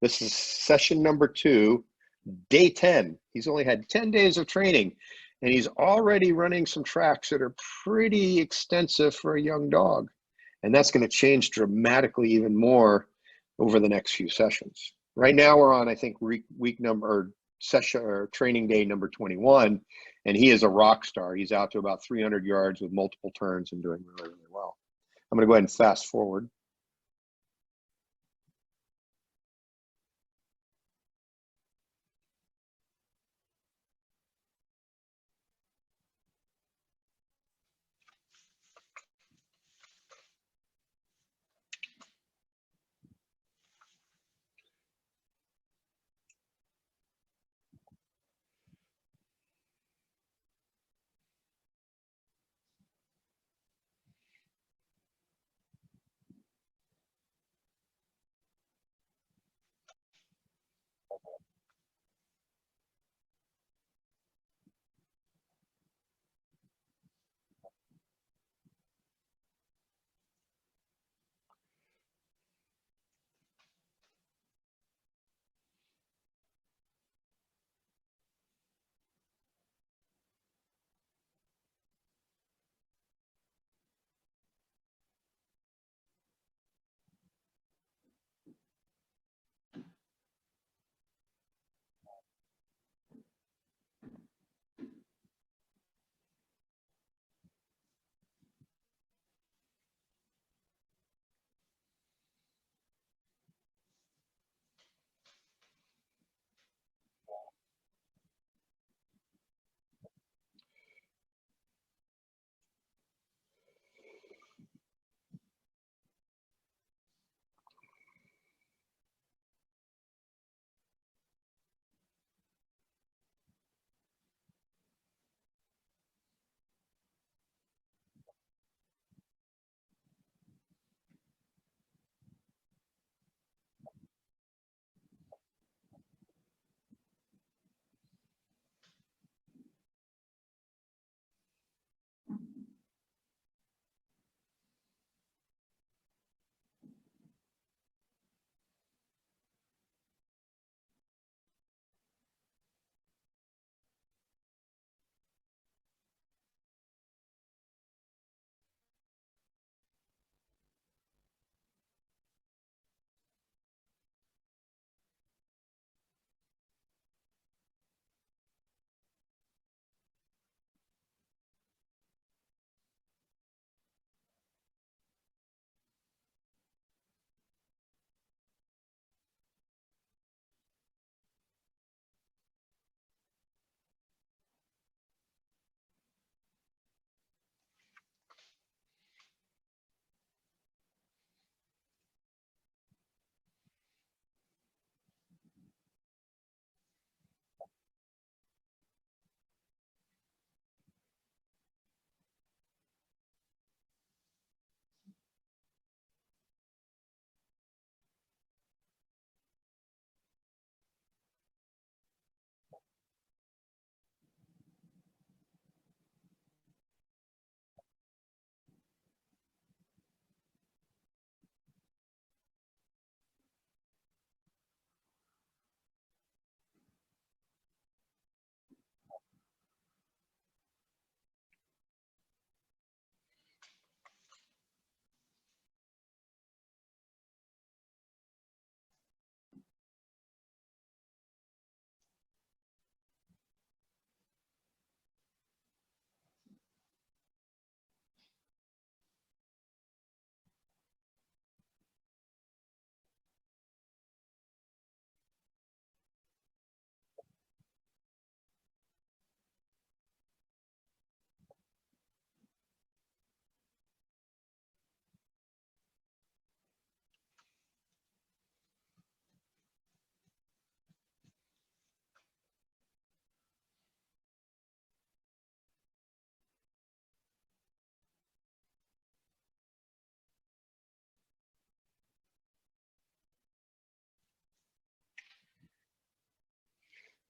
This is session number 2, day 10. He's only had 10 days of training, and he's already running some tracks that are pretty extensive for a young dog. And that's going to change dramatically even more over the next few sessions. Right now we're on, I think, week number, or session, or training day number 21, and he is a rock star. He's out to about 300 yards with multiple turns and doing really, really well. I'm going to go ahead and fast forward.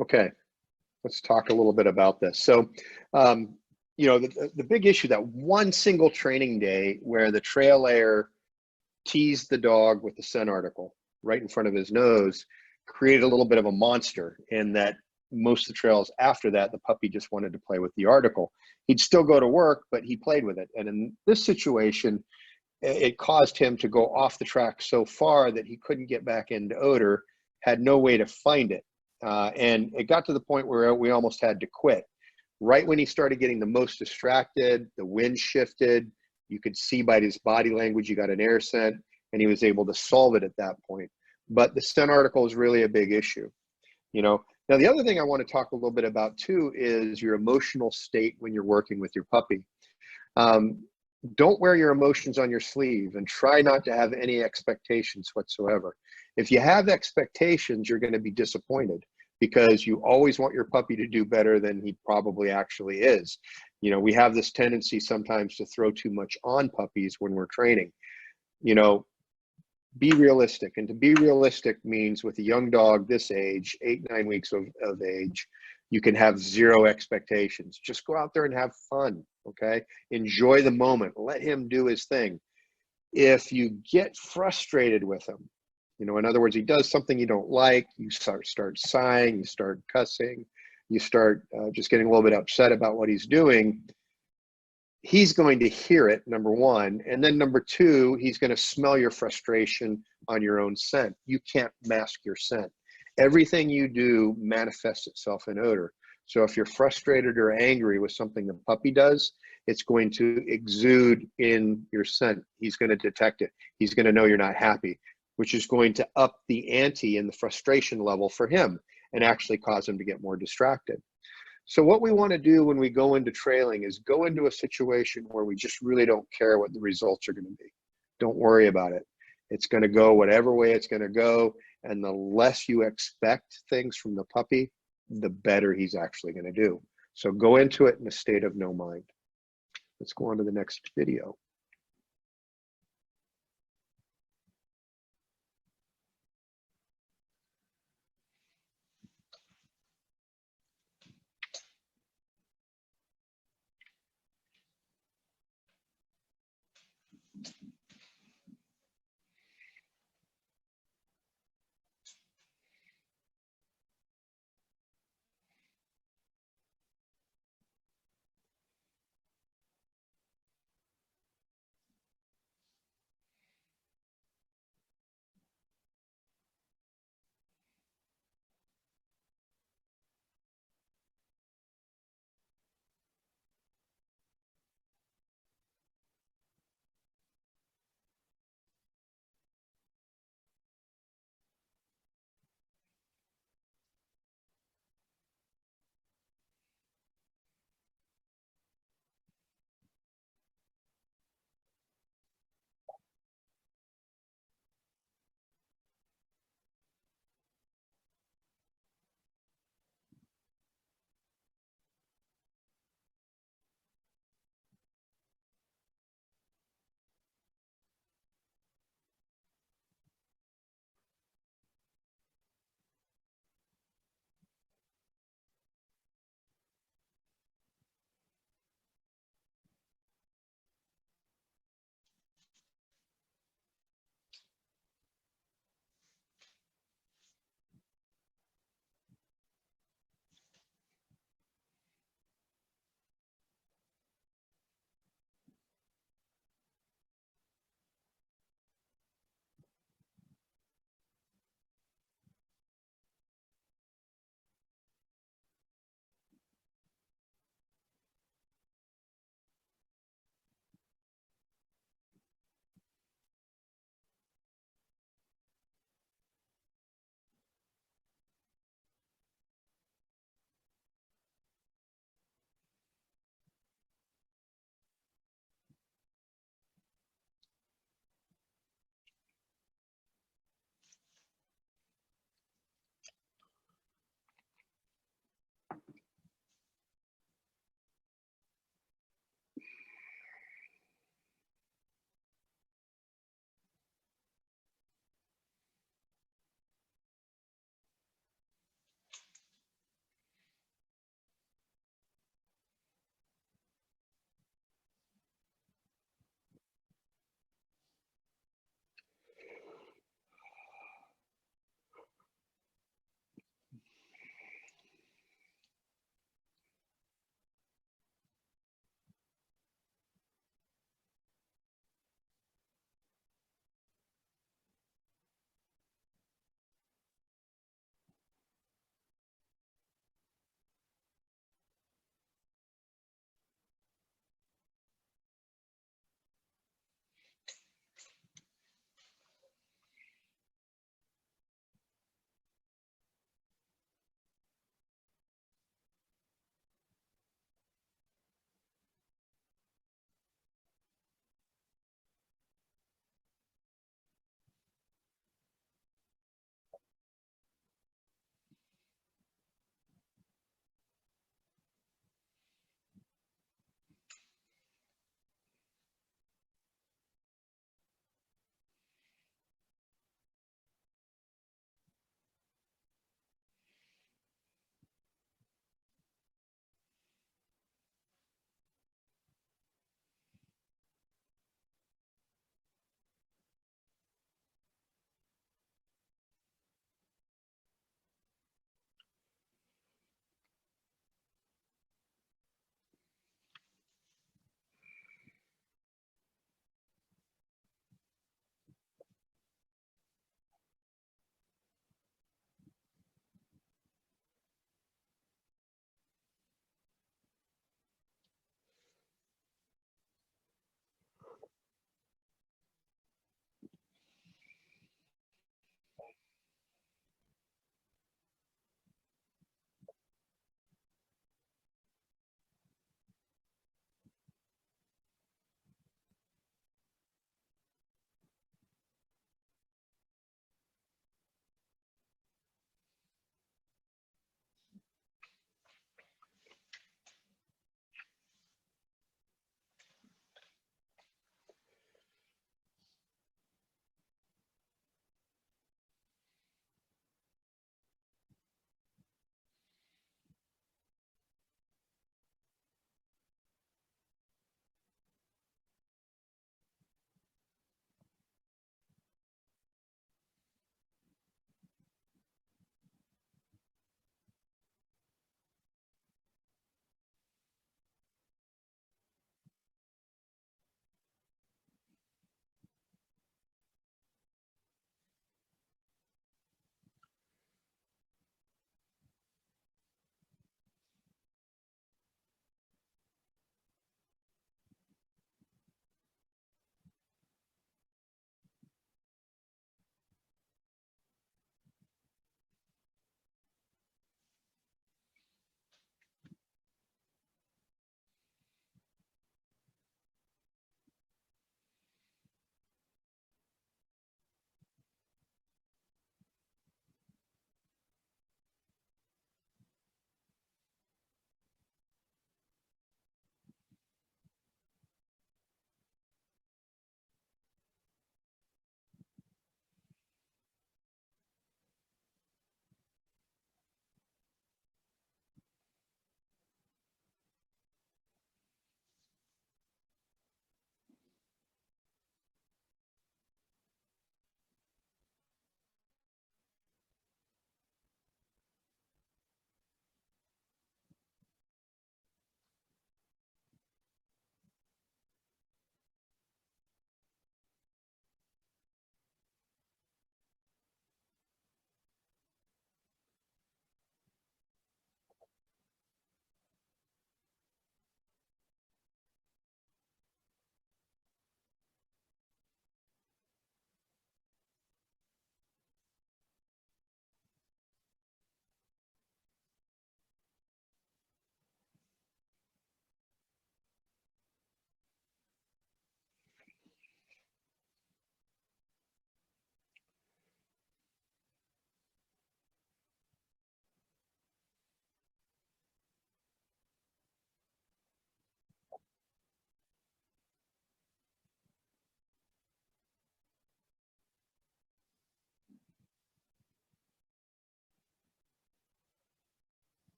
Okay, let's talk a little bit about this. So you know, the big issue, that one single training day where the trail layer teased the dog with the scent article right in front of his nose, created a little bit of a monster, in that most of the trails after that, the puppy just wanted to play with the article. He'd still go to work, but he played with it. And in this situation, it caused him to go off the track so far that he couldn't get back into odor, had no way to find it. And it got to the point where we almost had to quit. Right when he started getting the most distracted, the wind shifted, you could see by his body language, he got an air scent, and he was able to solve it at that point. But the scent article is really a big issue. You know, now the other thing I want to talk a little bit about too is your emotional state when you're working with your puppy. Don't wear your emotions on your sleeve, and try not to have any expectations whatsoever. If you have expectations, you're going to be disappointed, because you always want your puppy to do better than he probably actually is. You know, we have this tendency sometimes to throw too much on puppies when we're training. You know, be realistic. And to be realistic means, with a young dog this age, 8-9 weeks of age, you can have zero expectations. Just go out there and have fun, okay? Enjoy the moment. Let him do his thing. If you get frustrated with him, you know, in other words, he does something you don't like, you start sighing, you start cussing, you start just getting a little bit upset about what he's doing, he's going to hear it, number one. And then number two, he's going to smell your frustration on your own scent. You can't mask your scent. Everything you do manifests itself in odor. So if you're frustrated or angry with something the puppy does, it's going to exude in your scent. He's going to detect it. He's going to know you're not happy, which is going to up the ante and the frustration level for him, and actually cause him to get more distracted. So what we want to do when we go into trailing is go into a situation where we just really don't care what the results are going to be. Don't worry about it. It's going to go whatever way it's going to go. And the less you expect things from the puppy, the better he's actually going to do. So go into it in a state of no mind. Let's go on to the next video.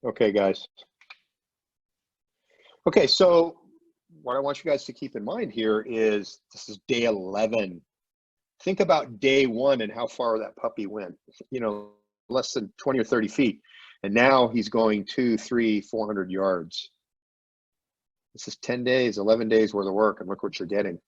Okay, guys. Okay, so what I want you guys to keep in mind here is this is day 11. Think about day 1 and how far that puppy went, you know, less than 20 or 30 feet. And now he's going 200, 300, 400 yards. This is 10 days, 11 days worth of work, and look what you're getting.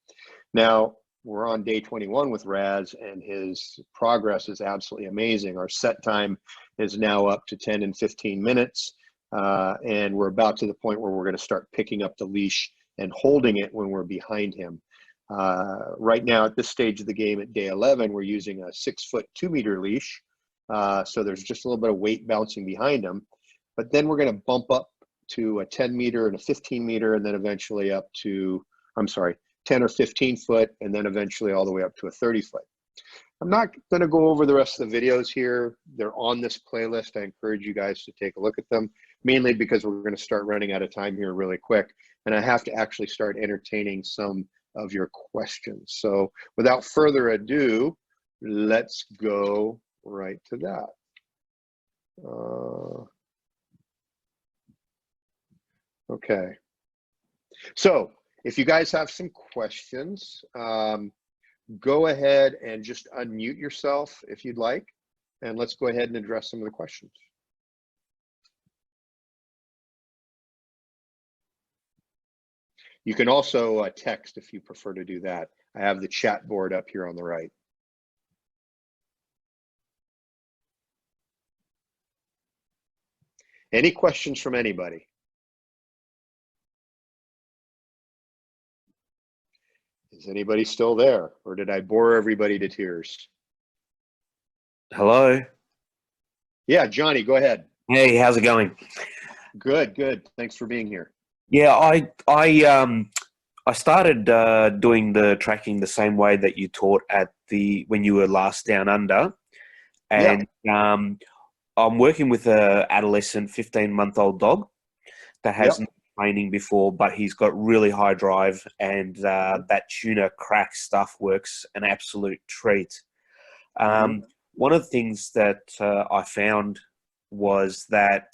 Now, we're on day 21 with Raz, and his progress is absolutely amazing. Our set time is now up to 10 and 15 minutes, and we're about to the point where we're going to start picking up the leash and holding it when we're behind him. Right now, at this stage of the game at day 11, we're using a 6-foot, 2-meter leash, so there's just a little bit of weight bouncing behind him. But then we're going to bump up to a 10-meter and a 15-meter, and then eventually up to, 10 or 15 foot, and then eventually all the way up to a 30 foot. I'm not going to go over the rest of the videos here. They're on this playlist. I encourage you guys to take a look at them, mainly because we're going to start running out of time here really quick, and I have to actually start entertaining some of your questions. So without further ado, let's go right to that. Okay. So if you guys have some questions, go ahead and just unmute yourself if you'd like, and let's go ahead and address some of the questions. You can also text if you prefer to do that. I have the chat board up here on the right. Any questions from anybody? Is anybody still there, or did I bore everybody to tears? Hello. Yeah, Johnny, go ahead. Hey, how's it going? Good, good. Thanks for being here. Yeah, I started doing the tracking the same way that you taught at when you were last down under, and I'm working with a adolescent 15-month-old dog that has no training before, but he's got really high drive, and that tuner crack stuff works an absolute treat. One of the things that I found was that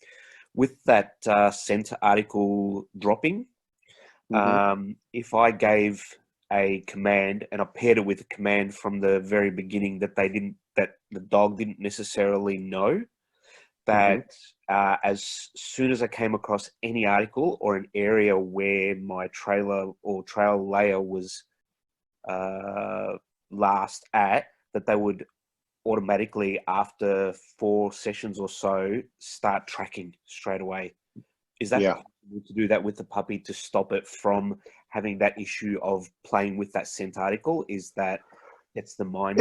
with that center article dropping, if I gave a command and I paired it with a command from the very beginning that the dog didn't necessarily know, that as soon as I came across any article or an area where my trailer or trail layer was last at, that they would automatically, after 4 sessions or so, start tracking straight away. Is that possible to do that with the puppy to stop it from having that issue of playing with that scent article? Is that it's the mind?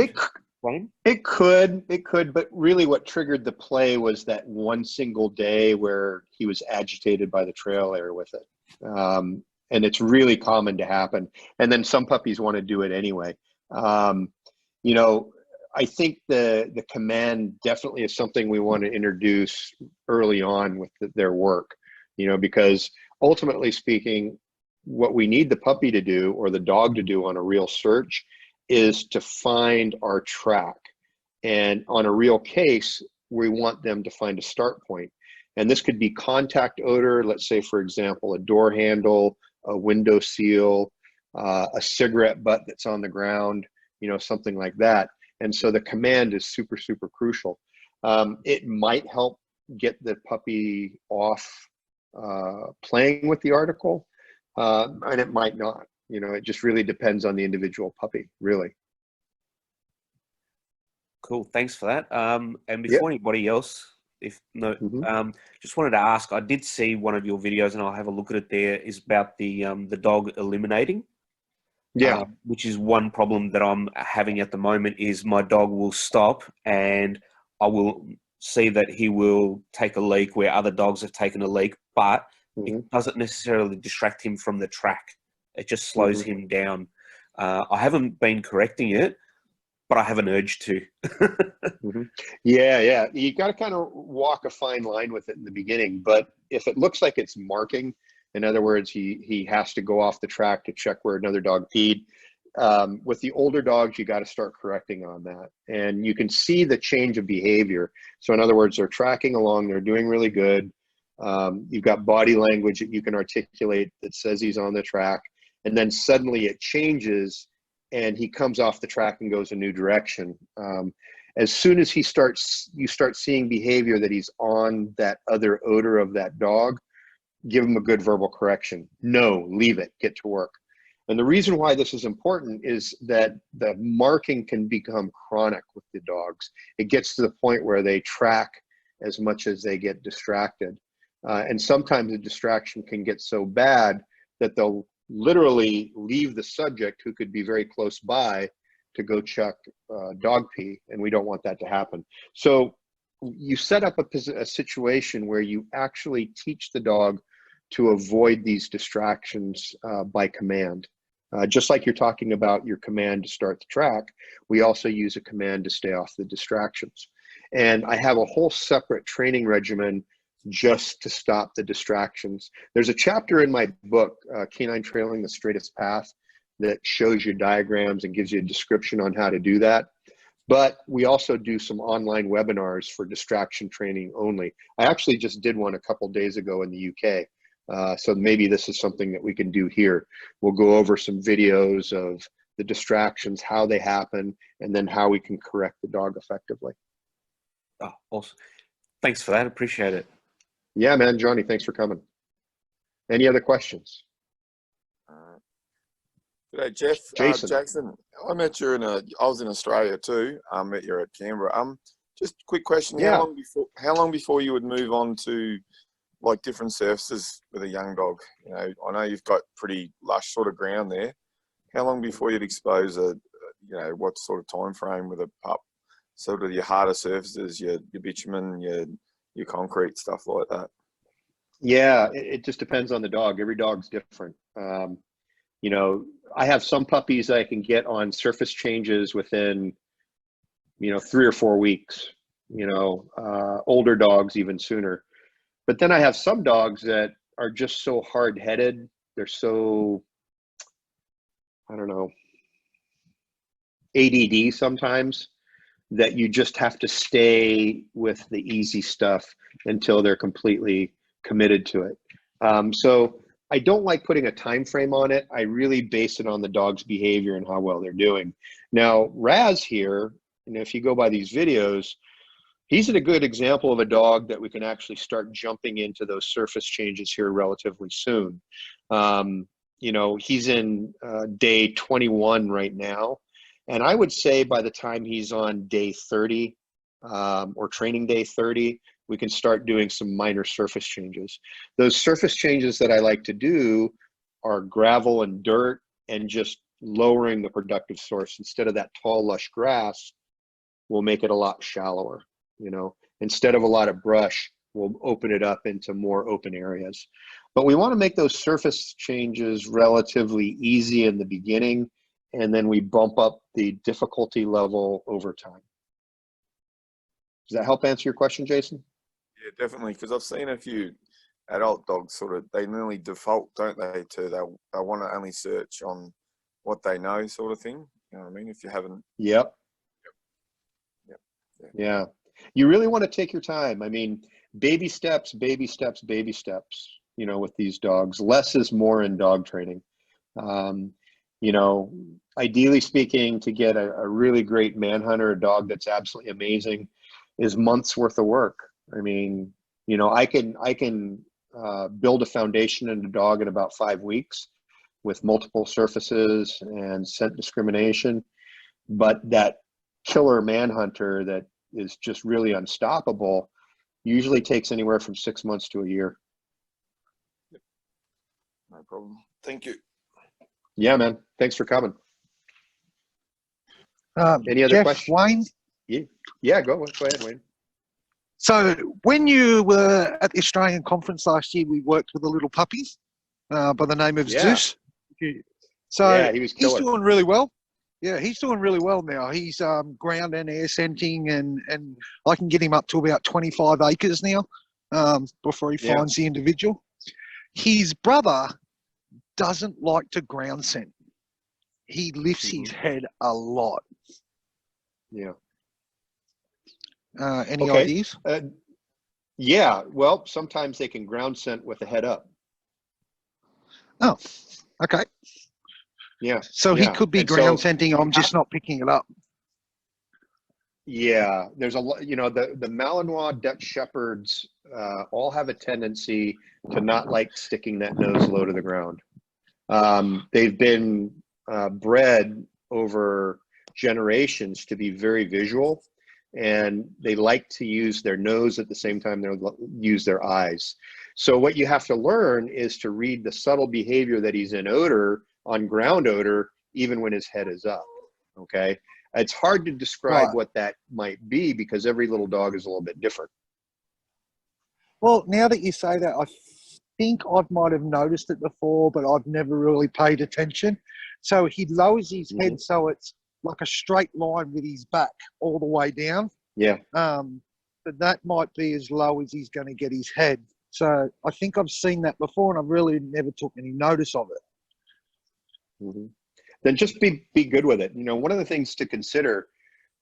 It could, but really what triggered the play was that one single day where he was agitated by the trail layer with it. And it's really common to happen. And then some puppies want to do it anyway. You know, I think the command definitely is something we want to introduce early on with their work, you know, because ultimately speaking, what we need the puppy to do or the dog to do on a real search is to find our track. And on a real case, we want them to find a start point. And this could be contact odor, let's say, for example, a door handle, a window seal, a cigarette butt that's on the ground, you know, something like that. And so the command is super, super crucial. It might help get the puppy off playing with the article, and it might not. You know, it just really depends on the individual puppy, really. Cool, thanks for that. And before anybody else, just wanted to ask, I did see one of your videos, and I'll have a look at it there, is about the dog eliminating. Which is one problem that I'm having at the moment, is my dog will stop and I will see that he will take a leak where other dogs have taken a leak, but it doesn't necessarily distract him from the track. It just slows him down. I haven't been correcting it, but I have an urge to. Yeah. You got to kind of walk a fine line with it in the beginning, but if it looks like it's marking, in other words, he has to go off the track to check where another dog peed. With the older dogs, you got to start correcting on that. And you can see the change of behavior. So in other words, they're tracking along, they're doing really good. You've got body language that you can articulate that says he's on the track, and then suddenly it changes and he comes off the track and goes a new direction. As soon as you start seeing behavior that he's on that other odor of that dog, give him a good verbal correction. No, leave it, get to work. And the reason why this is important is that the marking can become chronic with the dogs. It gets to the point where they track as much as they get distracted. And sometimes the distraction can get so bad that they'll literally leave the subject, who could be very close by, to go chuck dog pee, and we don't want that to happen. So you set up a situation where you actually teach the dog to avoid these distractions by command. Just like you're talking about your command to start the track, we also use a command to stay off the distractions. And I have a whole separate training regimen just to stop the distractions. There's a chapter in my book, Canine Trailing the Straightest Path, that shows you diagrams and gives you a description on how to do that. But we also do some online webinars for distraction training only. I actually just did one a couple days ago in the UK. So maybe this is something that we can do here. We'll go over some videos of the distractions, how they happen, and then how we can correct the dog effectively. Oh, awesome. Thanks for that. Appreciate it. Yeah, man, Johnny, thanks for coming. Any other questions? G'day, Jeff. Jason. Jackson, I met you I was in Australia too. I met you at Canberra. Just a quick question. Yeah. How long before you would move on to like different surfaces with a young dog? You know, I know you've got pretty lush sort of ground there. How long before you'd expose what sort of time frame with a pup? Sort of your harder surfaces, your bitumen, your concrete, stuff like that. Yeah, it just depends on the dog. Every dog's different. You know, I have some puppies that I can get on surface changes within, 3 or 4 weeks, older dogs even sooner. But then I have some dogs that are just so hard-headed. They're so, I don't know, ADD sometimes, that you just have to stay with the easy stuff until they're completely committed to it. So I don't like putting a time frame on it. I really base it on the dog's behavior and how well they're doing. Now, Raz here, and if you go by these videos, he's a good example of a dog that we can actually start jumping into those surface changes here relatively soon. He's in day 21 right now. And I would say by the time he's on day 30 or training day 30, we can start doing some minor surface changes. Those surface changes that I like to do are gravel and dirt and just lowering the productive source. Instead of that tall, lush grass, we'll make it a lot shallower. Instead of a lot of brush, we'll open it up into more open areas. But we want to make those surface changes relatively easy in the beginning, and then we bump up the difficulty level over time. Does that help answer your question, Jason? Yeah, definitely. Because I've seen a few adult dogs they nearly default, don't they, to they want to only search on what they know, sort of thing. You know what I mean? If you haven't. Yep. Yeah. You really want to take your time. I mean, baby steps, baby steps, baby steps, with these dogs. Less is more in dog training. Ideally speaking, to get a really great manhunter, a dog that's absolutely amazing, is months worth of work. I mean, I can build a foundation in a dog in about 5 weeks with multiple surfaces and scent discrimination. But that killer manhunter that is just really unstoppable usually takes anywhere from 6 months to a year. No problem. Thank you. Yeah, man. Thanks for coming. Any other Jeff, questions? Wayne? Yeah, go ahead, Wayne. So when you were at the Australian conference last year, we worked with the little puppies by the name of Zeus. So yeah, he was killer. He's doing really well. Yeah, he's doing really well now. He's ground and air scenting, and I can get him up to about 25 acres now before he finds the individual. His brother doesn't like to ground scent. He lifts his head a lot. Yeah. Any ideas? Yeah, well, sometimes they can ground scent with a head up. Oh, okay. Yeah. So he Yeah. could be And ground so scenting. I'm just not picking it up. yeah, there's a lot, you know, the Malinois Dutch Shepherds all have a tendency to not like sticking that nose low to the ground. They've been bred over generations to be very visual, and they like to use their nose at the same time they use their eyes. So what you have to learn is to read the subtle behavior that he's in odor, on ground odor, even when his head is up, okay? It's hard to describe Right. what that might be because every little dog is a little bit different. Well, now that you say that, I think I might have noticed it before, but I've never really paid attention. So he lowers his head so it's like a straight line with his back all the way down. Yeah. But that might be as low as he's going to get his head. So I think I've seen that before, and I really never took any notice of it. Then just be good with it. You know, one of the things to consider,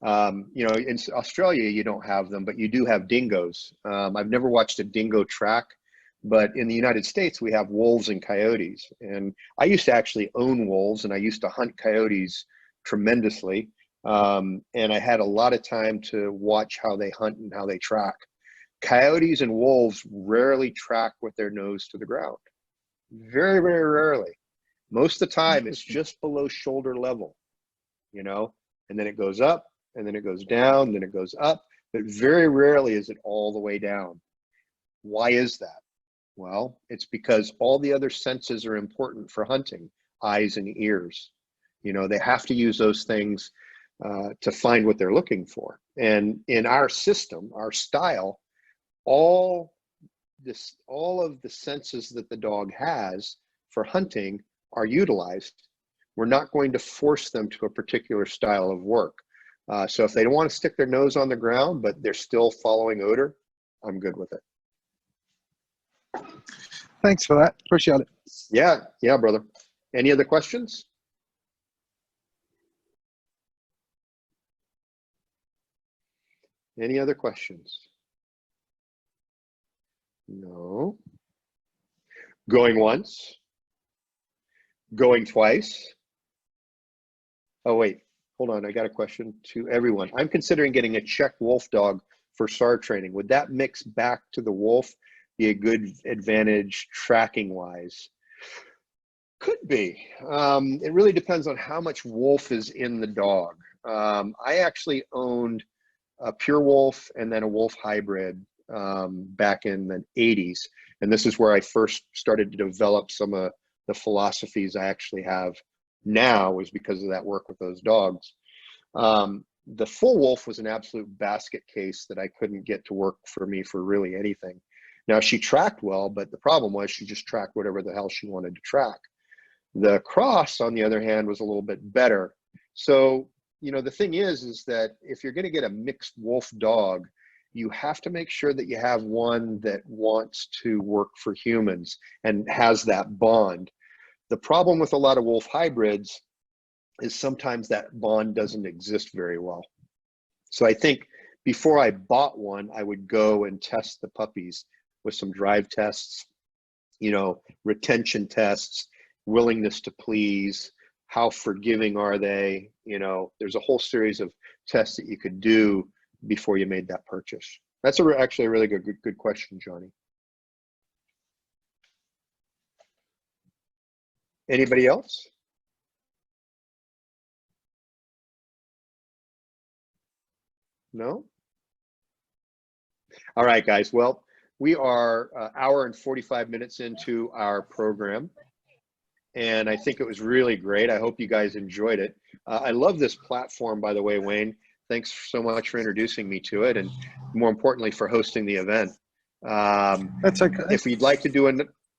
you know, in Australia you don't have them, but you do have dingoes. I've never watched a dingo track, but in the United States we have wolves and coyotes. And I used to actually own wolves, and I used to hunt coyotes tremendously. And I had a lot of time to watch how they hunt and how they track. Coyotes and wolves rarely track with their nose to the ground. Very, very rarely. Most of the time it's just below shoulder level, you know, and then it goes up, and then it goes down, then it goes up, but very rarely is it all the way down. Why is that? Well, it's because all the other senses are important for hunting, eyes and ears. You know, they have to use those things to find what they're looking for. And in our system, our style, all of the senses that the dog has for hunting are utilized. We're not going to force them to a particular style of work. So if they don't want to stick their nose on the ground, but they're still following odor, I'm good with it. Thanks for that. Appreciate it. Yeah, brother. Any other questions? Any other questions? No. Going once? Going twice? Oh, wait, hold on. I got a question to everyone. I'm considering getting a Czech wolf dog for SAR training. Would that mix back to the wolf be a good advantage tracking wise? Could be. It really depends on how much wolf is in the dog. I actually owned a pure wolf and then a wolf hybrid back in the 80s. And this is where I first started to develop some of the philosophies I actually have now, was because of that work with those dogs. The full wolf was an absolute basket case that I couldn't get to work for me for really anything. Now, she tracked well, but the problem was she just tracked whatever the hell she wanted to track. The cross, on the other hand, was a little bit better. So, you know, the thing is that if you're going to get a mixed wolf dog, you have to make sure that you have one that wants to work for humans and has that bond. The problem with a lot of wolf hybrids is sometimes that bond doesn't exist very well. So I think before I bought one, I would go and test the puppies with some drive tests, you know, retention tests, willingness to please, how forgiving are they? You know, there's a whole series of tests that you could do before you made that purchase. That's actually a really good question, Johnny. Anybody else? No? All right, guys. Well, we are an hour and 45 minutes into our program, and I think it was really great. I hope you guys enjoyed it. I love this platform, by the way, Wayne. Thanks so much for introducing me to it, and more importantly, for hosting the event. That's okay.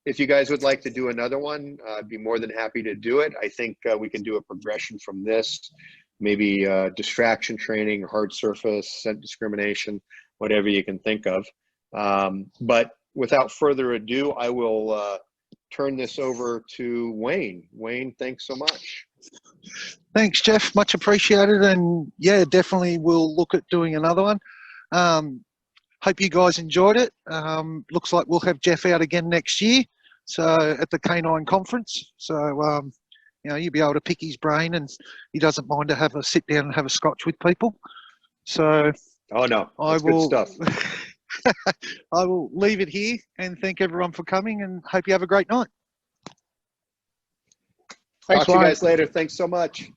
If you guys would like to do another one, I'd be more than happy to do it. I think we can do a progression from this, maybe distraction training, hard surface, scent discrimination, whatever you can think of. But without further ado, I will turn this over to Wayne. Wayne, thanks so much. Thanks, Jeff. Much appreciated. And yeah, definitely we'll look at doing another one. Hope you guys enjoyed it. Looks like we'll have Jeff out again next year, so at the Canine Conference. So you'll be able to pick his brain, and he doesn't mind to have a sit down and have a scotch with people. So Oh no, that's good stuff. I will leave it here and thank everyone for coming, and hope you have a great night. Talk to you guys later. Thanks so much.